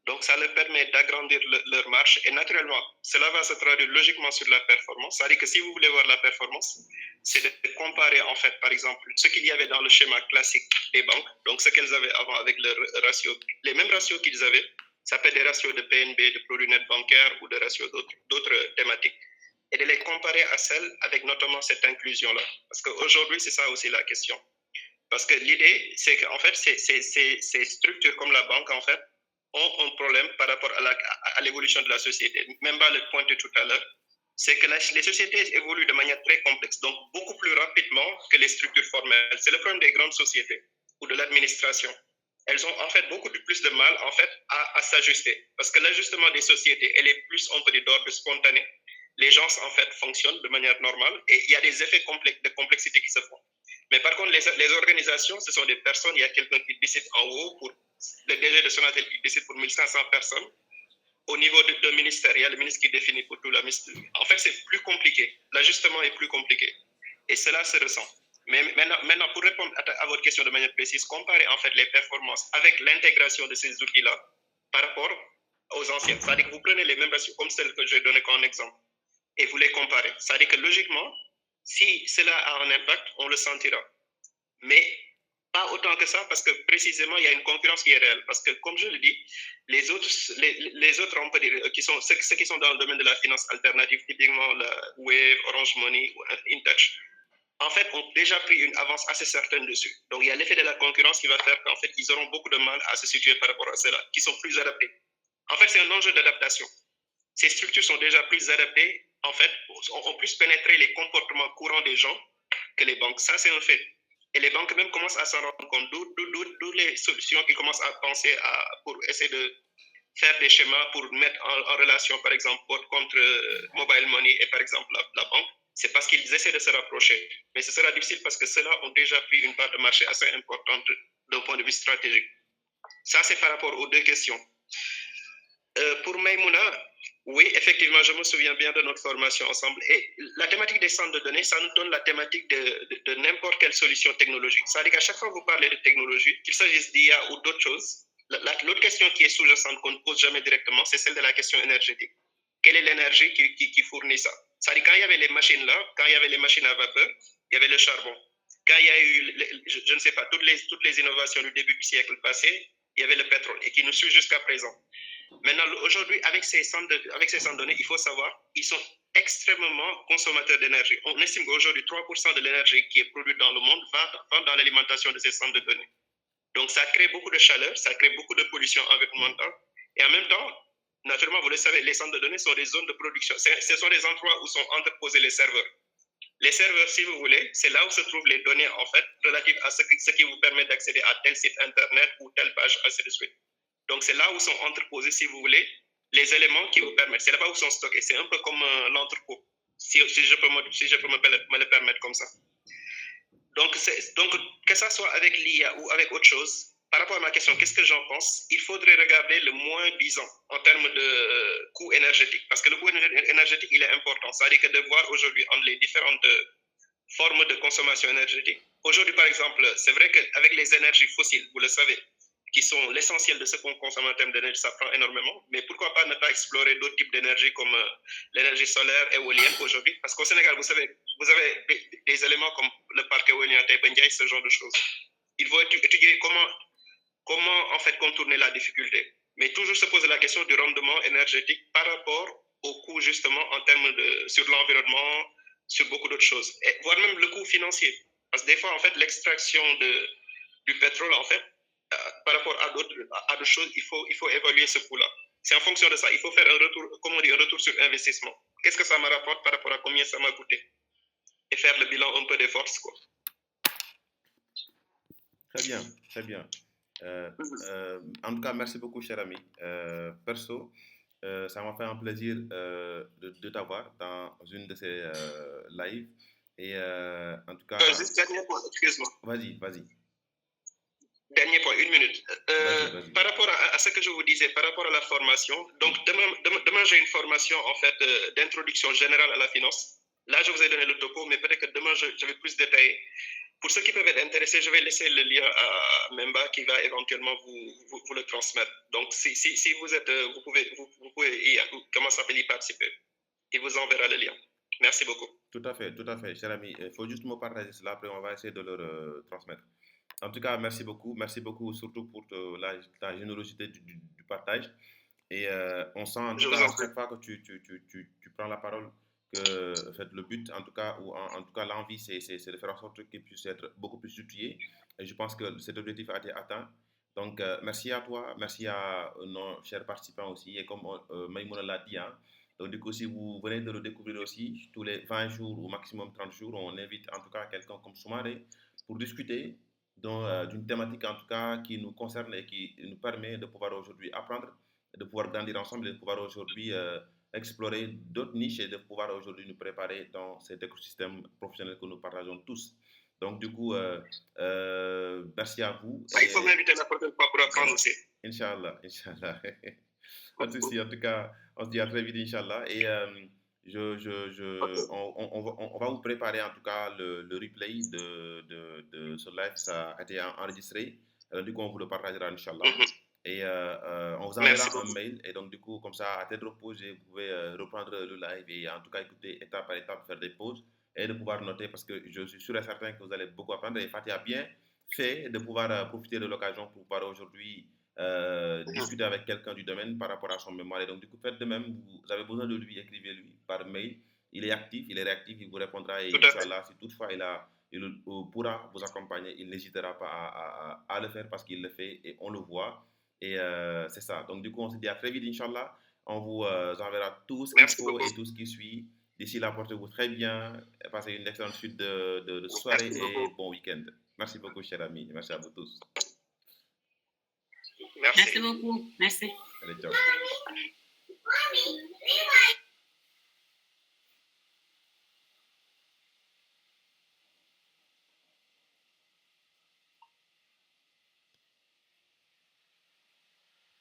Donc, ça leur permet d'agrandir leur marge et naturellement, cela va se traduire logiquement sur la performance. C'est-à-dire que si vous voulez voir la performance, c'est de comparer en fait, par exemple, ce qu'il y avait dans le schéma classique des banques, donc ce qu'elles avaient avant avec leurs ratios, les mêmes ratios qu'ils avaient, ça peut être des ratios de PNB, de produits net bancaires ou des ratios d'autres thématiques, et de les comparer à celles avec notamment cette inclusion-là. Parce qu'aujourd'hui, c'est ça aussi la question. Parce que l'idée, c'est qu'en fait, ces structures comme la banque, en fait, ont un problème par rapport à l'évolution de la société. Même pas le pointé tout à l'heure, c'est que les sociétés évoluent de manière très complexe, donc beaucoup plus rapidement que les structures formelles. C'est le problème des grandes sociétés ou de l'administration. Elles ont en fait beaucoup plus de mal en fait à s'ajuster, parce que l'ajustement des sociétés, elle est plus, on peut dire, d'ordre spontané. Les gens en fait fonctionnent de manière normale et il y a des effets de complexité qui se font. Mais par contre, les organisations, ce sont des personnes, il y a quelqu'un qui décide en haut, pour le DG de Sonatel qui décide pour 1500 personnes. Au niveau de ministère, il y a le ministre qui définit pour tout la ministère. En fait, c'est plus compliqué. L'ajustement est plus compliqué. Et cela se ressent. Mais maintenant, pour répondre à votre question de manière précise, comparer en fait les performances avec l'intégration de ces outils-là par rapport aux anciens. C'est-à-dire que vous prenez les mêmes ratios comme celles que je vais donner comme exemple et vous les comparez. C'est-à-dire que logiquement, si cela a un impact, on le sentira. Mais pas autant que ça, parce que précisément, il y a une concurrence qui est réelle. Parce que, comme je le dis, les autres on peut dire, ceux qui sont dans le domaine de la finance alternative, typiquement la Wave, Orange Money ou InTouch, en fait, ont déjà pris une avance assez certaine dessus. Donc, il y a l'effet de la concurrence qui va faire qu'en fait, ils auront beaucoup de mal à se situer par rapport à cela, qui sont plus adaptés. En fait, c'est un enjeu d'adaptation. Ces structures sont déjà plus adaptées, en fait, ont plus pénétré les comportements courants des gens que les banques. Ça, c'est un fait. Et les banques même commencent à s'en rendre compte, d'où les solutions qui commencent à penser pour essayer de faire des schémas pour mettre en relation, par exemple, contre Mobile Money et par exemple la banque. C'est parce qu'ils essaient de se rapprocher. Mais ce sera difficile parce que ceux-là ont déjà pris une part de marché assez importante d'un point de vue stratégique. Ça, c'est par rapport aux deux questions. Pour Maïmouna, oui, effectivement, je me souviens bien de notre formation ensemble. Et la thématique des centres de données, ça nous donne la thématique de n'importe quelle solution technologique. C'est-à-dire qu'à chaque fois que vous parlez de technologie, qu'il s'agisse d'IA ou d'autres choses, l'autre question qui est sous-jacente qu'on ne pose jamais directement, c'est celle de la question énergétique. Quelle est l'énergie qui fournit ça? C'est-à-dire quand il y avait les machines là, quand il y avait les machines à vapeur, il y avait le charbon. Quand il y a eu, je ne sais pas, toutes les innovations du début du siècle passé, il y avait le pétrole et qui nous suit jusqu'à présent. Maintenant, aujourd'hui, avec ces centres de données, il faut savoir, ils sont extrêmement consommateurs d'énergie. On estime qu'aujourd'hui, 3% de l'énergie qui est produite dans le monde va dans l'alimentation de ces centres de données. Donc, ça crée beaucoup de chaleur, ça crée beaucoup de pollution environnementale. Et en même temps, naturellement, vous le savez, les centres de données sont des zones de production. Ce sont des endroits où sont entreposés les serveurs. Les serveurs, si vous voulez, c'est là où se trouvent les données, en fait, relatives à ce qui vous permet d'accéder à tel site Internet ou telle page, ainsi de suite. Donc, c'est là où sont entreposés, si vous voulez, les éléments qui vous permettent. C'est là-bas où sont stockés. C'est un peu comme l'entrepôt, si je peux me le permettre comme ça. Donc, que ça soit avec l'IA ou avec autre chose, par rapport à ma question, qu'est-ce que j'en pense? Il faudrait regarder le moins disant en termes de coût énergétique. Parce que le coût énergétique, il est important. C'est-à-dire que de voir aujourd'hui entre les différentes formes de consommation énergétique. Aujourd'hui, par exemple, c'est vrai qu'avec les énergies fossiles, vous le savez, qui sont l'essentiel de ce qu'on consomme en termes d'énergie, ça prend énormément. Mais pourquoi pas ne pas explorer d'autres types d'énergie comme l'énergie solaire, éolienne aujourd'hui? Parce qu'au Sénégal, vous avez des éléments comme le parc éolien Taïba Ndiaye, ce genre de choses. Il faut étudier comment en fait contourner la difficulté. Mais toujours se poser la question du rendement énergétique par rapport au coût justement en termes sur l'environnement, sur beaucoup d'autres choses, et voire même le coût financier. Parce que des fois, en fait, l'extraction du pétrole, en fait, par rapport à d'autres choses, il faut évaluer ce coût-là. C'est en fonction de ça. Il faut faire un retour sur investissement. Qu'est-ce que ça me rapporte par rapport à combien ça m'a coûté? Et faire le bilan un peu des forces, quoi. Très bien, très bien. En tout cas, merci beaucoup, cher ami. Perso, ça m'a fait un plaisir de t'avoir dans une de ces lives. Et en tout cas... Juste dernier point, excuse-moi. Vas-y. Dernier point, 1 minute. Vas-y. Par rapport à ce que je vous disais, par rapport à la formation, donc demain j'ai une formation en fait d'introduction générale à la finance. Là, je vous ai donné le topo, mais peut-être que demain je vais plus détailler. Pour ceux qui peuvent être intéressés, je vais laisser le lien à Memba qui va éventuellement vous le transmettre. Donc, si vous êtes, vous pouvez comment ça s'appelle, y participer. Il vous enverra le lien. Merci beaucoup. Tout à fait, cher ami. Il faut juste me partager cela, après on va essayer de leur transmettre. En tout cas, merci beaucoup surtout pour la générosité du partage. Et on sent en tout cas à chaque fois que tu prends la parole que en fait, le but, en tout cas, ou en tout cas l'envie, c'est de faire en sorte qu'il puisse être beaucoup plus outillé. Et je pense que cet objectif a été atteint. Donc, merci à toi, merci à nos chers participants aussi. Et comme Maïmouna l'a dit, hein, donc du coup, si vous venez de le découvrir aussi, tous les 20 jours ou maximum 30 jours, on invite en tout cas quelqu'un comme Soumaré pour discuter d'une thématique en tout cas qui nous concerne et qui nous permet de pouvoir aujourd'hui apprendre, de pouvoir grandir ensemble et de pouvoir aujourd'hui explorer d'autres niches et de pouvoir aujourd'hui nous préparer dans cet écosystème professionnel que nous partageons tous. Donc du coup, merci à vous. Il faut m'inviter la prochaine fois pour apprendre aussi. Inch'Allah. Pas de souci, en tout cas, on se dit à très vite, Inch'Allah. Et on va vous préparer en tout cas le replay de ce live. Ça a été enregistré. Alors, du coup, on vous le partagera, Inch'Allah. Et on vous enverra un mail. Et donc, du coup, comme ça, à tête reposée, vous pouvez reprendre le live et en tout cas écouter étape par étape, faire des pauses et de pouvoir noter parce que je suis sûr et certain que vous allez beaucoup apprendre. Et Fatih a bien fait de pouvoir profiter de l'occasion pour pouvoir aujourd'hui discuter avec quelqu'un du domaine par rapport à son mémoire. Et donc, du coup, faites de même. Vous avez besoin de lui, écrivez-lui par mail. Il est actif, il est réactif, il vous répondra. Et Inch'Allah, si toutefois il pourra vous accompagner, il n'hésitera pas à le faire parce qu'il le fait et on le voit. Et c'est ça. Donc, du coup, on se dit à très vite, Inch'Allah. On vous enverra tout ce qu'il faut et tout ce qui suit. D'ici là, portez-vous très bien. Passez une excellente suite de soirée et bon week-end. Merci beaucoup, chers amis. Merci à vous tous. Merci beaucoup. Merci. Allez, ciao.